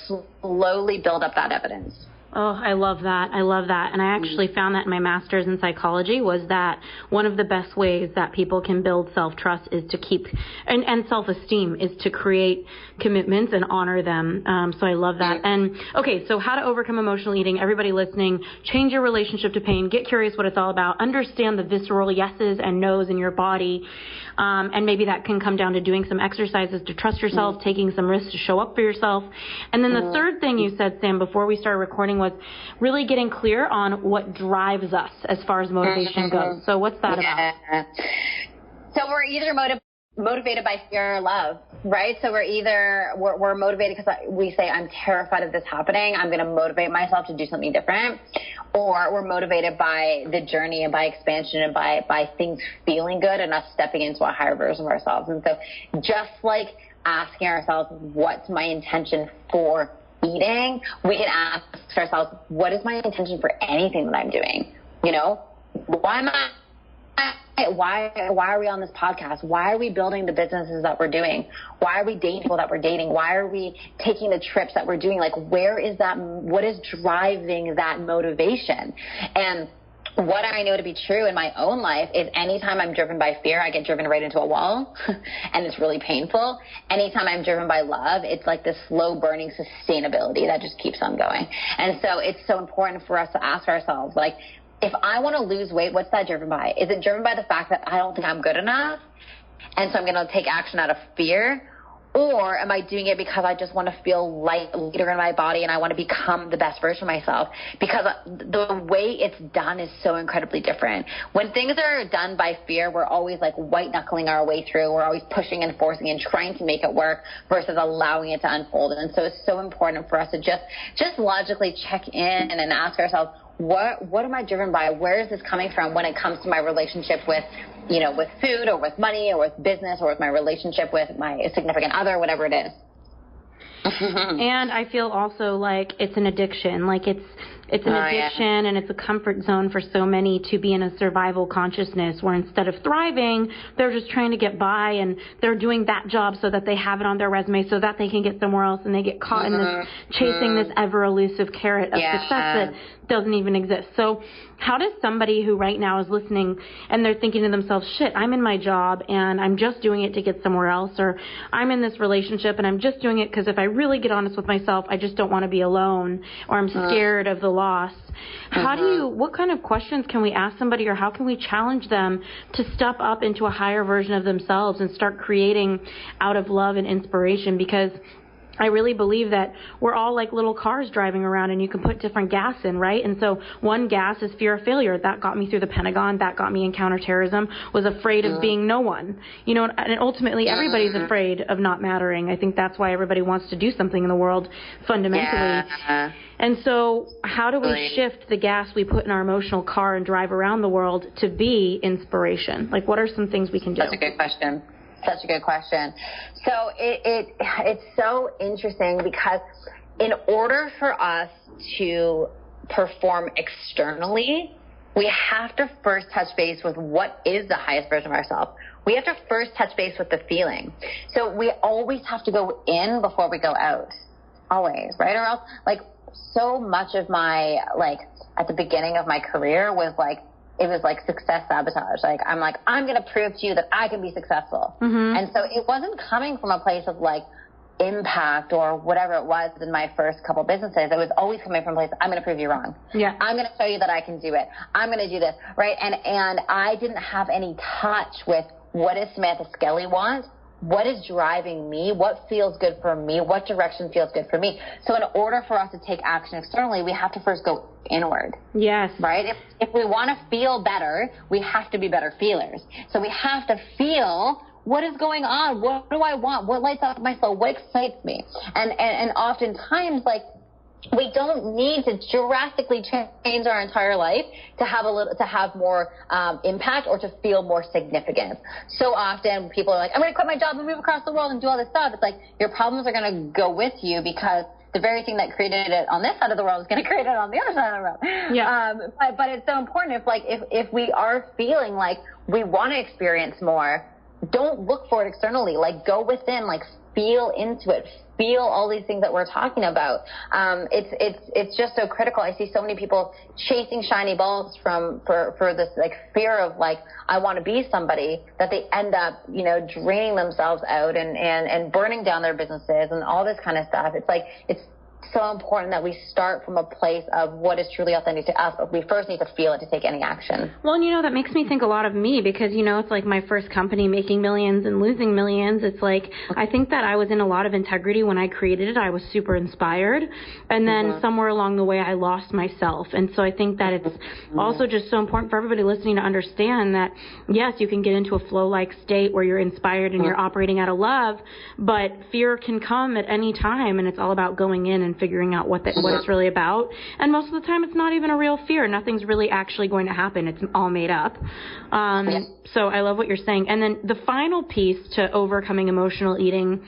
B: slowly build up that evidence.
A: Oh, I love that. I love that. And I actually found that in my master's in psychology was that one of the best ways that people can build self-trust is to keep, and self-esteem is to create commitments and honor them. So I love that. And okay, so how to overcome emotional eating. Everybody listening, change your relationship to pain. Get curious what it's all about. Understand the visceral yeses and nos in your body. And maybe that can come down to doing some exercises to trust yourself, taking some risks to show up for yourself. And then the third thing you said, Sam, before we started recording was really getting clear on what drives us as far as motivation goes. So what's that about?
B: So we're either motivated by fear or love, right? So we're motivated because we say, I'm terrified of this happening. I'm going to motivate myself to do something different. Or we're motivated by the journey and by expansion and by things feeling good and us stepping into a higher version of ourselves. And so just like asking ourselves, what's my intention for eating, we can ask ourselves, what is my intention for anything that I'm doing? You know, why are we on this podcast? Why are we building the businesses that we're doing? Why are we dating people that we're dating? Why are we taking the trips that we're doing? Like, what is driving that motivation? And what I know to be true in my own life is anytime I'm driven by fear, I get driven right into a wall and it's really painful. Anytime I'm driven by love, it's like this slow burning sustainability that just keeps on going. And so it's so important for us to ask ourselves, like, if I want to lose weight, what's that driven by? Is it driven by the fact that I don't think I'm good enough? And so I'm going to take action out of fear? Or am I doing it because I just want to feel lighter in my body and I want to become the best version of myself? Because the way it's done is so incredibly different. When things are done by fear, we're always like white knuckling our way through. We're always pushing and forcing and trying to make it work versus allowing it to unfold. And so it's so important for us to just logically check in and ask ourselves, what am I driven by? Where is this coming from when it comes to my relationship with, you know, with food or with money or with business or with my relationship with my significant other, whatever it is.
A: And I feel also like it's an addiction. Like it's an addiction and it's a comfort zone for so many to be in a survival consciousness where instead of thriving, they're just trying to get by and they're doing that job so that they have it on their resume so that they can get somewhere else and they get caught in this chasing this ever elusive carrot of success that doesn't even exist. So how does somebody who right now is listening and they're thinking to themselves, shit, I'm in my job and I'm just doing it to get somewhere else, or I'm in this relationship and I'm just doing it because if I really get honest with myself, I just don't want to be alone, or I'm scared of the loss. What kind of questions can we ask somebody, or how can we challenge them to step up into a higher version of themselves and start creating out of love and inspiration? Because I really believe that we're all like little cars driving around and you can put different gas in, right? And so one gas is fear of failure. That got me through the Pentagon. That got me in counterterrorism, was afraid of being no one. You know, and ultimately everybody's afraid of not mattering. I think that's why everybody wants to do something in the world fundamentally. And so how do we shift the gas we put in our emotional car and drive around the world to be inspiration? Like, what are some things we can do?
B: That's a good question. Such a good question. So it's so interesting because in order for us to perform externally, we have to first touch base with what is the highest version of ourselves. We have to first touch base with the feeling. So we always have to go in before we go out. Always, right? Or else, like, so much of my, like, at the beginning of my career was like, it was like success sabotage. Like, I'm going to prove to you that I can be successful. And so it wasn't coming from a place of like impact or whatever it was in my first couple businesses. It was always coming from a place, I'm going to prove you wrong. Yeah. I'm going to show you that I can do it. I'm going to do this. Right. And I didn't have any touch with what does Samantha Skelly want? What is driving me? What feels good for me? What direction feels good for me? So in order for us to take action externally, we have to first go inward. Yes. Right? If we want to feel better, we have to be better feelers. So we have to feel what is going on. What do I want? What lights up my soul? What excites me? And oftentimes, like, we don't need to drastically change our entire life to have more impact or to feel more significant. So often people are like, I'm going to quit my job and move across the world and do all this stuff. It's like your problems are going to go with you because the very thing that created it on this side of the world is going to create it on the other side of the world.
A: Yeah.
B: But it's so important if we are feeling like we want to experience more, don't look for it externally. Like, go within, like, feel into it, feel all these things that we're talking about. It's just so critical. I see so many people chasing shiny balls for this, like, fear of, like, I want to be somebody, that they end up, you know, draining themselves out and burning down their businesses and all this kind of stuff. It's like, it's so important that we start from a place of what is truly authentic to us, but we first need to feel it to take any action.
A: Well, and, you know, that makes me think a lot of me because, you know, it's like my first company making millions and losing millions. It's like, I think that I was in a lot of integrity when I created it. I was super inspired. And then somewhere along the way, I lost myself. And so I think that it's also just so important for everybody listening to understand that, yes, you can get into a flow-like state where you're inspired and you're operating out of love, but fear can come at any time, and it's all about going in and figuring out what it's really about. And most of the time, it's not even a real fear. Nothing's really actually going to happen. It's all made up. So I love what you're saying. And then the final piece to overcoming emotional eating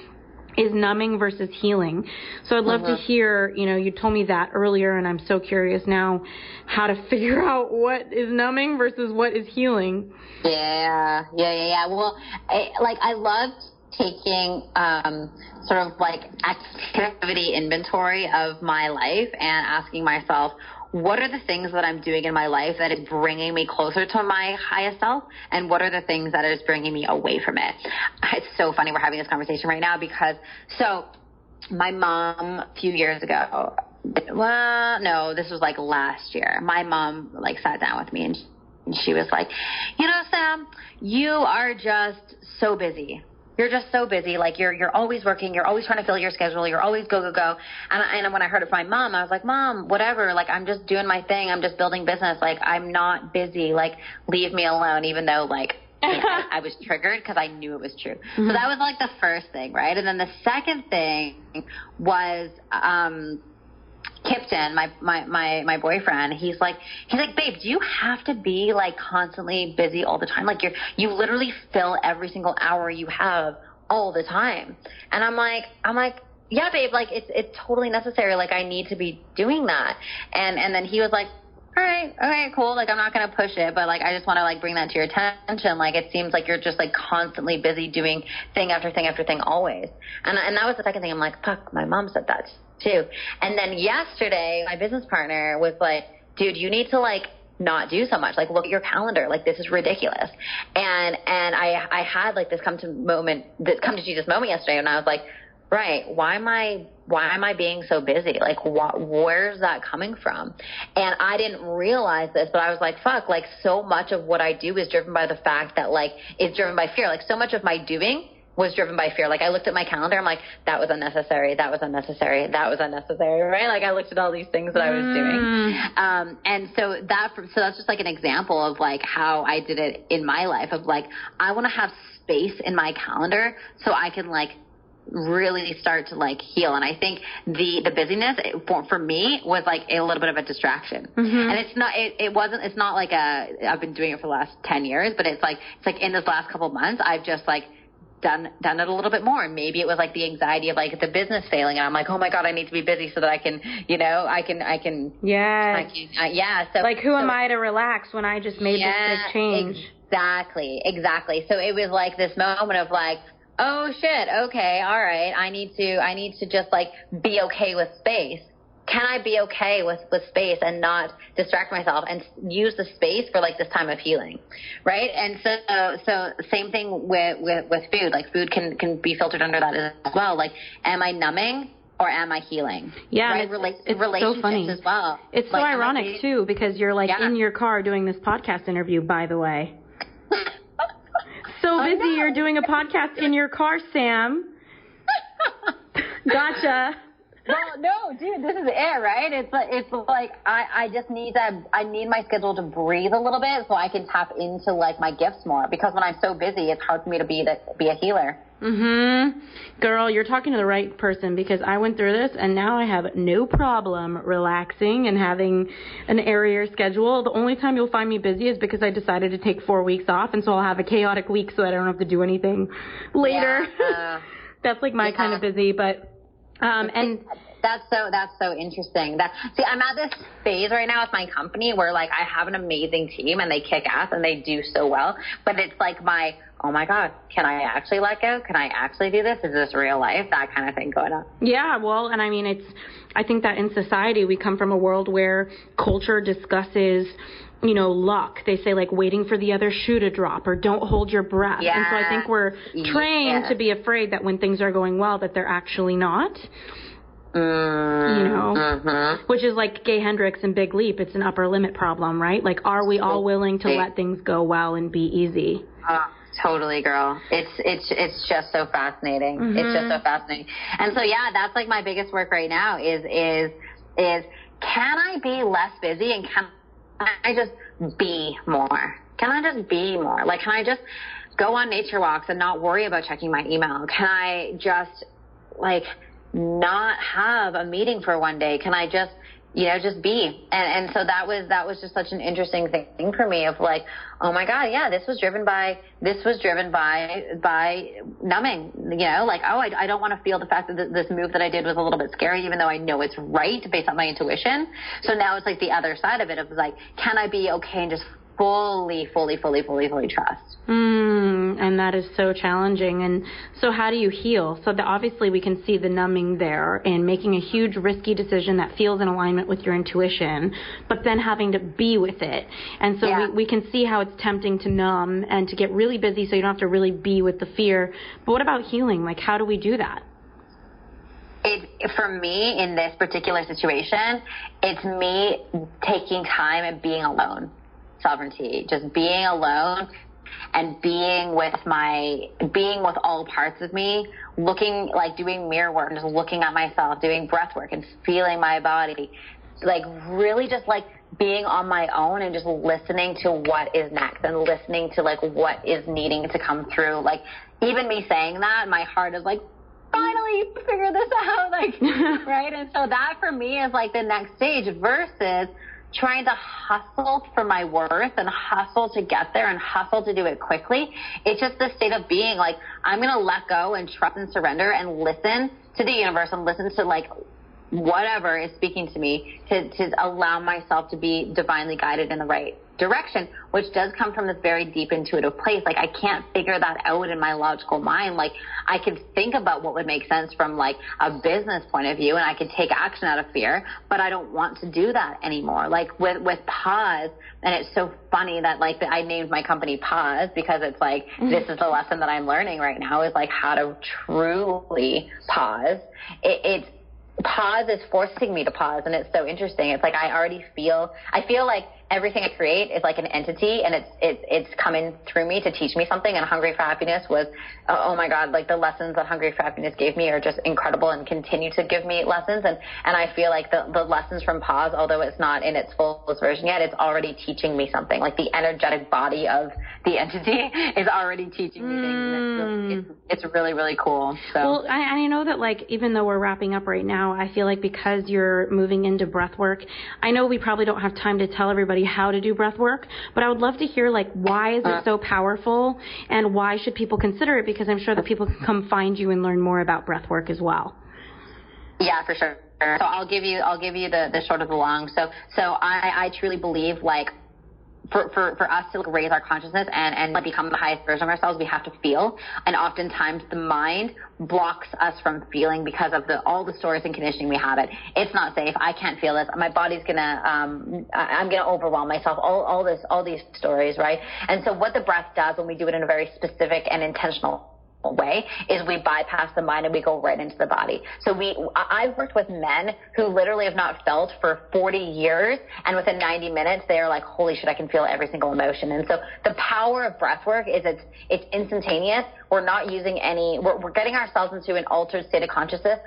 A: is numbing versus healing. So I'd love to hear, you know, you told me that earlier, and I'm so curious now how to figure out what is numbing versus what is healing.
B: Yeah. Well, I loved taking sort of like activity inventory of my life and asking myself, what are the things that I'm doing in my life that is bringing me closer to my highest self, and what are the things that is bringing me away from it? It's so funny we're having this conversation right now because, so my mom a few years ago, well, no, this was like last year, my mom like sat down with me and she was like, you know, Sam, you are just so busy. You're just so busy. Like, you're always working. You're always trying to fill your schedule. You're always go. And when I heard it from my mom, I was like, Mom, whatever. Like, I'm just doing my thing. I'm just building business. Like, I'm not busy. Like, leave me alone, even though, like, I was triggered because I knew it was true. So that was, like, the first thing, right? And then the second thing was Kipton, my boyfriend, he's like, babe, do you have to be like constantly busy all the time? Like you literally fill every single hour you have all the time. And I'm like, yeah, babe, like it's totally necessary. Like, I need to be doing that. And then he was like, all right, okay, cool. Like, I'm not going to push it, but like, I just want to like bring that to your attention. Like, it seems like you're just like constantly busy doing thing after thing after thing always. And that was the second thing. I'm like, fuck, my mom said that too. And then yesterday, my business partner was like, dude, you need to like not do so much. Like, look at your calendar. Like, this is ridiculous. And I had like this come to Jesus moment yesterday. And I was like, right, why am I being so busy? Like, where's that coming from? And I didn't realize this, but I was like, fuck, like, so much of what I do is driven by the fact that, like, it's driven by fear. Like, so much of my doing was driven by fear. Like, I looked at my calendar, I'm like, that was unnecessary, right? Like, I looked at all these things that I was doing. And so that's just like an example of like how I did it in my life of like, I want to have space in my calendar so I can like really start to like heal. And I think the busyness for me was like a little bit of a distraction. And it's not like I've been doing it for the last 10 years, but it's like in this last couple of months, I've just like done it a little bit more. And maybe it was like the anxiety of like the business failing. And I'm like, oh my God, I need to be busy so that I can, you know, I can.
A: Yeah.
B: So
A: like, who am I to relax when I just made this big change?
B: Exactly. So it was like this moment of like, oh shit, okay, all right, I need to just like be okay with space. Can I be okay with space and not distract myself and use the space for like this time of healing, right? And so same thing with food. Like, food can be filtered under that as well. Like, am I numbing or am I healing?
A: Yeah,
B: right?
A: it's so funny
B: as well.
A: It's so
B: like,
A: ironic too, because you're like in your car doing this podcast interview, by the way. So busy, you're doing a podcast in your car, Sam. Gotcha.
B: Well, no, dude, this is it, right? It's like I just need my schedule to breathe a little bit so I can tap into like my gifts more, because when I'm so busy, it's hard for me to be a healer.
A: Girl, you're talking to the right person, because I went through this and now I have no problem relaxing and having an airier schedule. The only time you'll find me busy is because I decided to take 4 weeks off, and so I'll have a chaotic week so that I don't have to do anything later. That's like my kind of busy, but and
B: That's so interesting. I'm at this phase right now with my company where like I have an amazing team and they kick ass and they do so well, but it's like oh my God, can I actually let go? Can I actually do this? Is this real life? That kind of thing going on.
A: Yeah, well, and I mean, I think that in society we come from a world where culture discusses, luck. They say like waiting for the other shoe to drop or don't hold your breath.
B: Yeah.
A: And so I think we're trained to be afraid that when things are going well that they're actually not. Which is like Gay Hendricks and Big Leap. It's an upper limit problem, right? Like, are we all willing to let things go well and be easy?
B: Totally, girl. It's just so fascinating. Mm-hmm. It's just so fascinating. And so, yeah, that's like my biggest work right now is can I be less busy and can I just be more? Can I just be more? Like, can I just go on nature walks and not worry about checking my email? Can I just like not have a meeting for one day? Can I just, just be? And so that was just such an interesting thing for me of like, oh my God, yeah, this was driven by numbing, like, oh, I don't want to feel the fact that this move that I did was a little bit scary, even though I know it's right based on my intuition. So now it's like the other side of it of like, can I be okay and just fully trust?
A: And that is so challenging. And so how do you heal? So obviously we can see the numbing there and making a huge risky decision that feels in alignment with your intuition, but then having to be with it. And so we can see how it's tempting to numb and to get really busy so you don't have to really be with the fear. But what about healing? Like, how do we do that?
B: For me, in this particular situation, it's me taking time and being alone. Sovereignty, just being alone and being with all parts of me, looking, like doing mirror work and just looking at myself, doing breath work and feeling my body, like really just like being on my own and just listening to what is next and listening to like what is needing to come through. Like even me saying that, my heart is like, finally figure this out, like, right? And so that for me is like the next stage versus trying to hustle for my worth and hustle to get there and hustle to do it quickly. It's just the state of being like, I'm going to let go and trust and surrender and listen to the universe and listen to like whatever is speaking to me to allow myself to be divinely guided in the right direction, which does come from this very deep intuitive place. Like I can't figure that out in my logical mind. Like I could think about what would make sense from like a business point of view and I could take action out of fear, but I don't want to do that anymore. Like with pause, and it's so funny that like I named my company Pause because it's like, this is the lesson that I'm learning right now is like how to truly pause. Pause is forcing me to pause, and it's so interesting. It's like I feel like everything I create is like an entity, and it's coming through me to teach me something. And Hungry for Happiness was, oh my God, like the lessons that Hungry for Happiness gave me are just incredible and continue to give me lessons. And I feel like the lessons from Pause, although it's not in its fullest version yet, it's already teaching me something. Like the energetic body of the entity is already teaching me things. And it's really, really cool. So.
A: Well, I know that like even though we're wrapping up right now, I feel like because you're moving into breath work, I know we probably don't have time to tell everybody how to do breath work, but I would love to hear like why is it so powerful and why should people consider it, because I'm sure that people can come find you and learn more about breath work as well.
B: Yeah, for sure. So I'll give you the short of the long. So I truly believe like for us to raise our consciousness and become the highest version of ourselves, we have to feel. And oftentimes the mind blocks us from feeling because of all the stories and conditioning we have. It's not safe. I can't feel this. My body's I'm gonna overwhelm myself. All these stories, right? And so what the breath does when we do it in a very specific and intentional way is we bypass the mind and we go right into the body. So I've worked with men who literally have not felt for 40 years, and within 90 minutes they are like, holy shit, I can feel every single emotion. And so the power of breath work is it's instantaneous. We're not using we're getting ourselves into an altered state of consciousness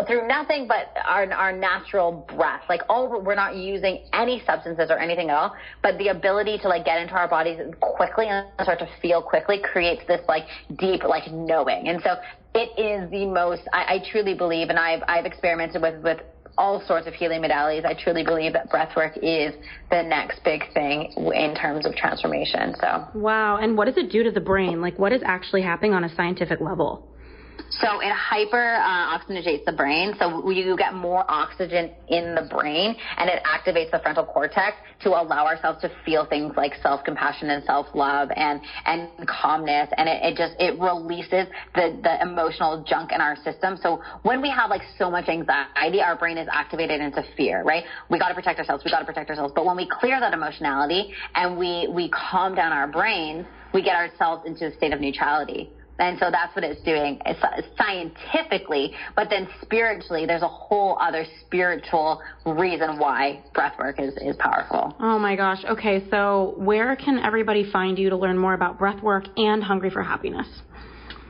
B: through nothing but our natural breath. Like we're not using any substances or anything at all, but the ability to like get into our bodies quickly and start to feel quickly creates this like deep like knowing. And so it is the most, I truly believe, and I've experimented with all sorts of healing modalities. I truly believe that breath work is the next big thing in terms of transformation. So
A: wow. And what does it do to the brain? Like what is actually happening on a scientific level?
B: So it oxygenates the brain. So you get more oxygen in the brain, and it activates the frontal cortex to allow ourselves to feel things like self-compassion and self-love and calmness. And it releases the emotional junk in our system. So when we have like so much anxiety, our brain is activated into fear, right? We got to protect ourselves. But when we clear that emotionality and we calm down our brains, we get ourselves into a state of neutrality. And so that's what it's doing scientifically, but then spiritually, there's a whole other spiritual reason why breath work is powerful.
A: Oh my gosh. Okay. So where can everybody find you to learn more about breath work and Hungry for Happiness?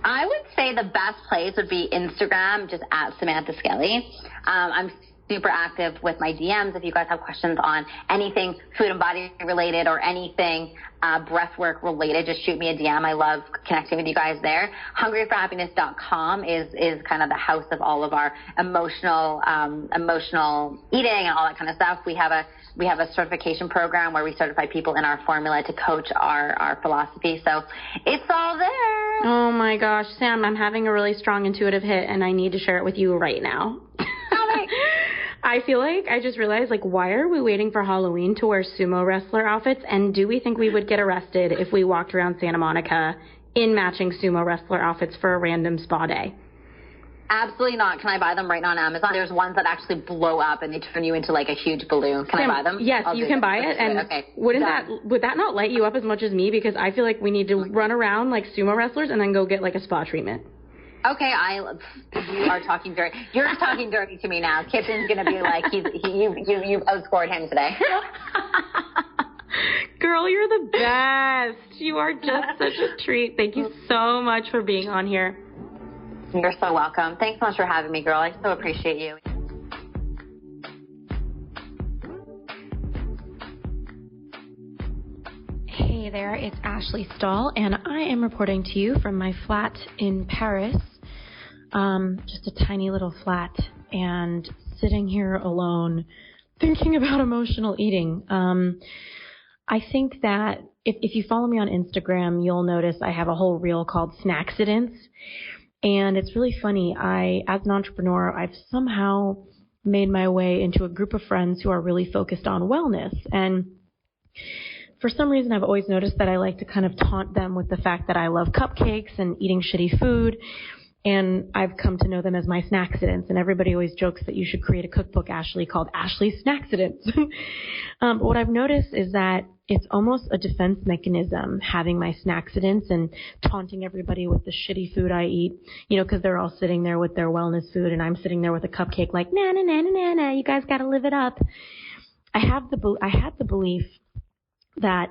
B: I would say the best place would be Instagram, just at Samantha Skelly. I'm super active with my DMs. If you guys have questions on anything food and body related or anything breathwork related, just shoot me a DM. I love connecting with you guys there. Hungryforhappiness.com is kind of the house of all of our emotional eating and all that kind of stuff. We have a certification program where we certify people in our formula to coach our philosophy. So it's all there.
A: Oh my gosh, Sam, I'm having a really strong intuitive hit and I need to share it with you right now. I feel like I just realized, like, why are we waiting for Halloween to wear sumo wrestler outfits? And do we think we would get arrested if we walked around Santa Monica in matching sumo wrestler outfits for a random spa day?
B: Absolutely not. Can I buy them right now on Amazon? There's ones that actually blow up and they turn you into like a huge balloon. Can
A: Sam,
B: I buy them?
A: Yes, you can buy it. And
B: okay.
A: Would that not light you up as much as me? Because I feel like we need to run around like sumo wrestlers and then go get like a spa treatment.
B: Okay, you are talking dirty. You're talking dirty to me now. Kitchen's gonna be like, you've outscored him today.
A: Girl, you're the best. You are just such a treat. Thank you so much for being on here.
B: You're so welcome. Thanks so much for having me, girl. I so appreciate you.
A: Hey there, it's Ashley Stahl, and I am reporting to you from my flat in Paris. Just a tiny little flat, and sitting here alone thinking about emotional eating. I think that if you follow me on Instagram, you'll notice I have a whole reel called Snackcidents. And it's really funny. As an entrepreneur, I've somehow made my way into a group of friends who are really focused on wellness. And for some reason, I've always noticed that I like to kind of taunt them with the fact that I love cupcakes and eating shitty food. And I've come to know them as my Snackcidents. And everybody always jokes that you should create a cookbook, Ashley, called Ashley's Snackcidents. But what I've noticed is that it's almost a defense mechanism, having my Snackcidents and taunting everybody with the shitty food I eat, because they're all sitting there with their wellness food and I'm sitting there with a cupcake like, na, na, na, na, na, you guys got to live it up. I had the belief that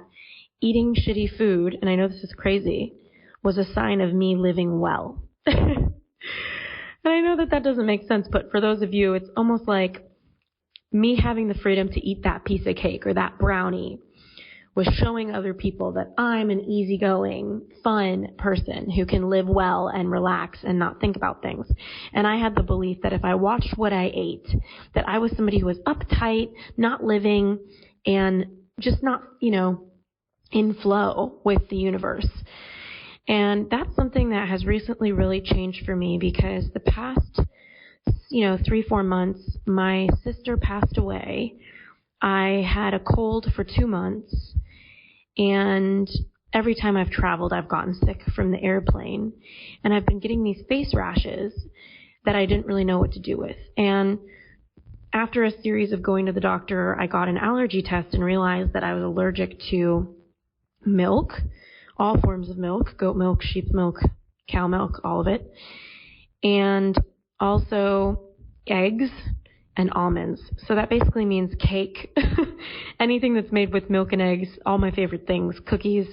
A: eating shitty food, and I know this is crazy, was a sign of me living well. And I know that doesn't make sense, but for those of you, it's almost like me having the freedom to eat that piece of cake or that brownie was showing other people that I'm an easygoing, fun person who can live well and relax and not think about things. And I had the belief that if I watched what I ate, that I was somebody who was uptight, not living, and just not, in flow with the universe. And that's something that has recently really changed for me because the past, 3-4 months, my sister passed away. I had a cold for 2 months, and every time I've traveled, I've gotten sick from the airplane, and I've been getting these face rashes that I didn't really know what to do with. And after a series of going to the doctor, I got an allergy test and realized that I was allergic to milk, all forms of milk, goat milk, sheep's milk, cow milk, all of it, and also eggs and almonds. So that basically means cake, anything that's made with milk and eggs, all my favorite things, cookies.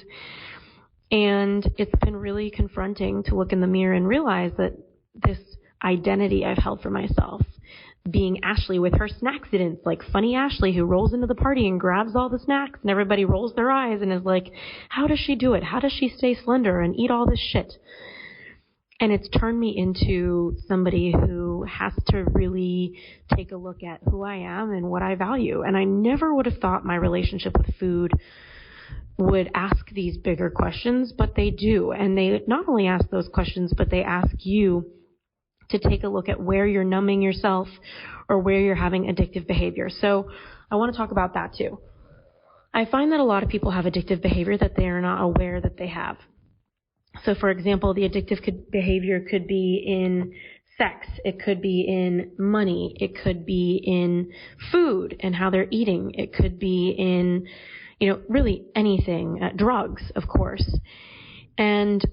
A: And it's been really confronting to look in the mirror and realize that this identity I've held for myself, being Ashley with her Snackcidents, like funny Ashley who rolls into the party and grabs all the snacks and everybody rolls their eyes and is like, how does she do it? How does she stay slender and eat all this shit? And it's turned me into somebody who has to really take a look at who I am and what I value. And I never would have thought my relationship with food would ask these bigger questions, but they do. And they not only ask those questions, but they ask you, to take a look at where you're numbing yourself or where you're having addictive behavior. So I want to talk about that too. I find that a lot of people have addictive behavior that they are not aware that they have. So for example, the addictive behavior could be in sex, it could be in money, it could be in food and how they're eating, it could be in, really anything, drugs, of course. And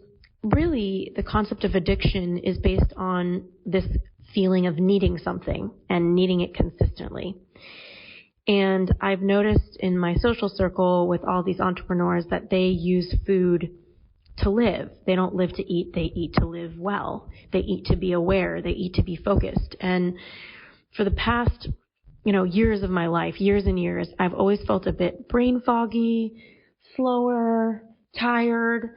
A: really the concept of addiction is based on this feeling of needing something and needing it consistently. And I've noticed in my social circle with all these entrepreneurs that they use food to live. They don't live to eat, they eat to live well. They eat to be aware, they eat to be focused. And for the past, years of my life, years and years, I've always felt a bit brain foggy, slower, tired.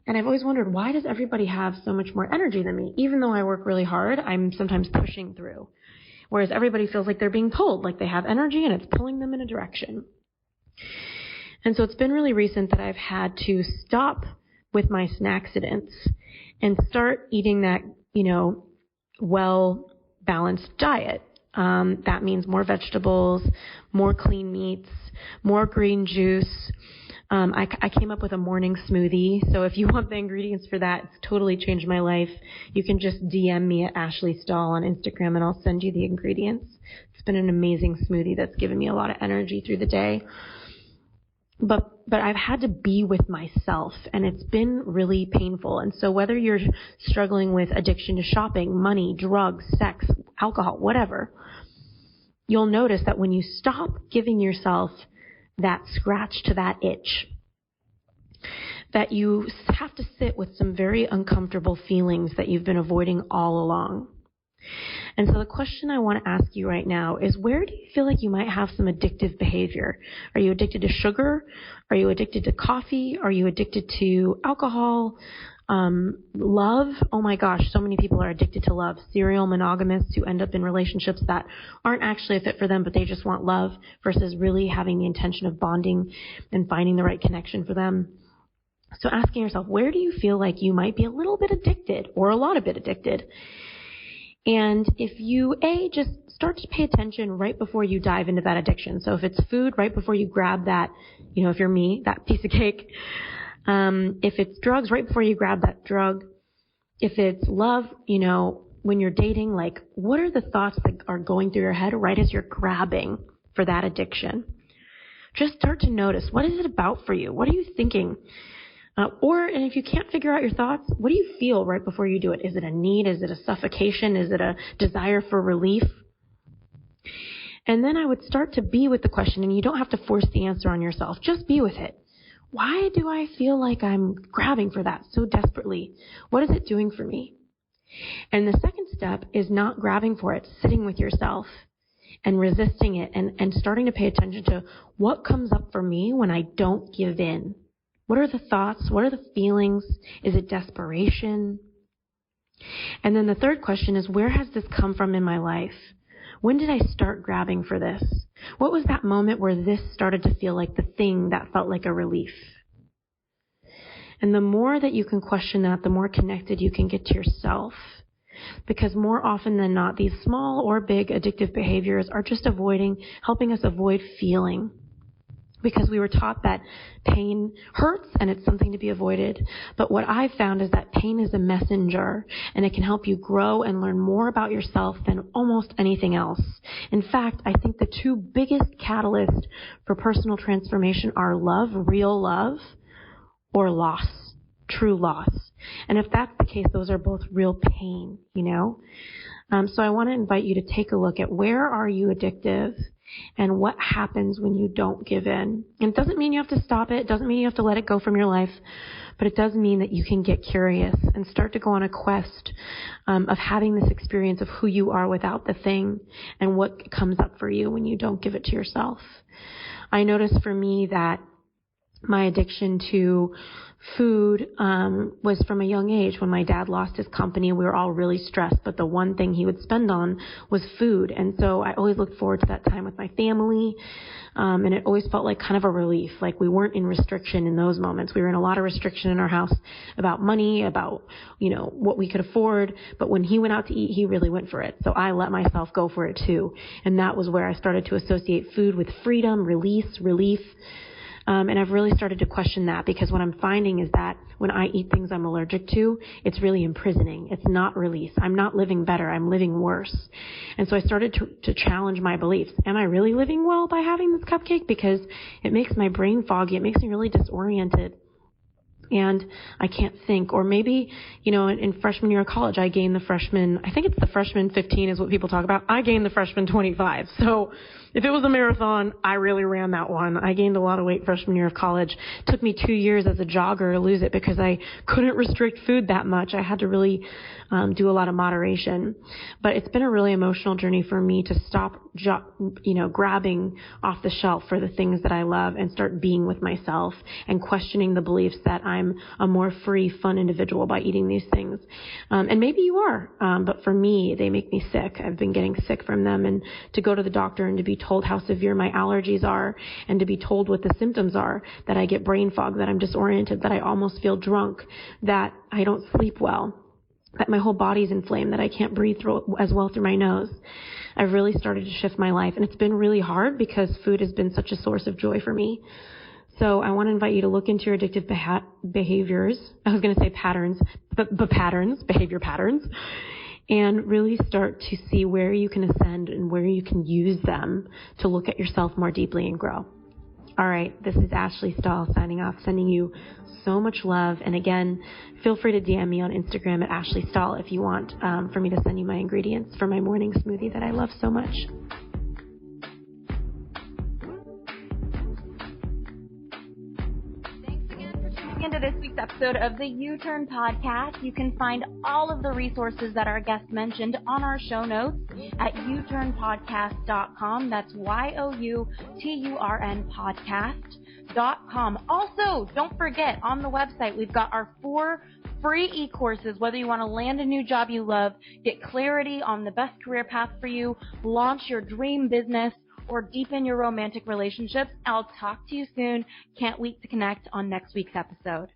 A: And I've always wondered, why does everybody have so much more energy than me? Even though I work really hard, I'm sometimes pushing through. Whereas everybody feels like they're being pulled, like they have energy and it's pulling them in a direction. And so it's been really recent that I've had to stop with my snackcidents and start eating that, well-balanced diet. That means more vegetables, more clean meats, more green juice. I came up with a morning smoothie. So if you want the ingredients for that, it's totally changed my life. You can just DM me at Ashley Stahl on Instagram and I'll send you the ingredients. It's been an amazing smoothie that's given me a lot of energy through the day. But I've had to be with myself and it's been really painful. And so whether you're struggling with addiction to shopping, money, drugs, sex, alcohol, whatever, you'll notice that when you stop giving yourself that scratch to that itch, that you have to sit with some very uncomfortable feelings that you've been avoiding all along. And so the question I want to ask you right now is, where do you feel like you might have some addictive behavior? Are you addicted to sugar? Are you addicted to coffee? Are you addicted to alcohol? Love? Oh my gosh, so many people are addicted to love. Serial monogamists who end up in relationships that aren't actually a fit for them, but they just want love versus really having the intention of bonding and finding the right connection for them. So asking yourself, where do you feel like you might be a little bit addicted or a lot of bit addicted? And if you, just start to pay attention right before you dive into that addiction. So if it's food, right before you grab that, if you're me, that piece of cake. If it's drugs, right before you grab that drug. If it's love, when you're dating, like, what are the thoughts that are going through your head right as you're grabbing for that addiction? Just start to notice, what is it about for you? What are you thinking? And if you can't figure out your thoughts, what do you feel right before you do it? Is it a need? Is it a suffocation? Is it a desire for relief? And then I would start to be with the question, and you don't have to force the answer on yourself. Just be with it. Why do I feel like I'm grabbing for that so desperately? What is it doing for me? And the second step is not grabbing for it, sitting with yourself and resisting it and starting to pay attention to what comes up for me when I don't give in. What are the thoughts? What are the feelings? Is it desperation? And then the third question is, where has this come from in my life? When did I start grabbing for this? What was that moment where this started to feel like the thing that felt like a relief? And the more that you can question that, the more connected you can get to yourself. Because more often than not, these small or big addictive behaviors are just helping us avoid feeling. Because we were taught that pain hurts and it's something to be avoided. But what I've found is that pain is a messenger and it can help you grow and learn more about yourself than almost anything else. In fact, I think the two biggest catalysts for personal transformation are love, real love, or loss, true loss. And if that's the case, those are both real pain, So I want to invite you to take a look at, where are you addictive? And what happens when you don't give in? And it doesn't mean you have to stop it. It doesn't mean you have to let it go from your life. But it does mean that you can get curious and start to go on a quest of having this experience of who you are without the thing and what comes up for you when you don't give it to yourself. I noticed for me that my addiction to food was from a young age. When my dad lost his company, we were all really stressed, but the one thing he would spend on was food. And so I always looked forward to that time with my family. And it always felt like kind of a relief. Like we weren't in restriction in those moments. We were in a lot of restriction in our house about money, about, what we could afford. But when he went out to eat, he really went for it. So I let myself go for it too. And that was where I started to associate food with freedom, release, relief. And I've really started to question that, because what I'm finding is that when I eat things I'm allergic to, it's really imprisoning. It's not release. I'm not living better. I'm living worse. And so I started to challenge my beliefs. Am I really living well by having this cupcake? Because it makes my brain foggy. It makes me really disoriented. And I can't think. Or maybe, in freshman year of college, I gained I think it's the freshman 15 is what people talk about. I gained the freshman 25. So if it was a marathon, I really ran that one. I gained a lot of weight freshman year of college. It took me 2 years as a jogger to lose it because I couldn't restrict food that much. I had to really do a lot of moderation. But it's been a really emotional journey for me to stop, grabbing off the shelf for the things that I love and start being with myself and questioning the beliefs that I'm a more free, fun individual by eating these things. And maybe you are, but for me, they make me sick. I've been getting sick from them, and to go to the doctor and to be told how severe my allergies are and to be told what the symptoms are, that I get brain fog, that I'm disoriented, that I almost feel drunk, that I don't sleep well, that my whole body's inflamed, that I can't breathe as well through my nose. I've really started to shift my life, and it's been really hard because food has been such a source of joy for me. So I want to invite you to look into your addictive behaviors. I was going to say patterns, but patterns, behavior patterns, and really start to see where you can ascend and where you can use them to look at yourself more deeply and grow. All right, this is Ashley Stahl signing off, sending you so much love. And again, feel free to DM me on Instagram at Ashley Stahl if you want for me to send you my ingredients for my morning smoothie that I love so much.
C: Into this week's episode of the U-Turn Podcast. You can find all of the resources that our guest mentioned on our show notes at uturnpodcast.com. That's YOUTURN podcast.com. Also, don't forget, on the website, we've got our 4 free e-courses, whether you want to land a new job you love, get clarity on the best career path for you, launch your dream business, or deepen your romantic relationships. I'll talk to you soon. Can't wait to connect on next week's episode.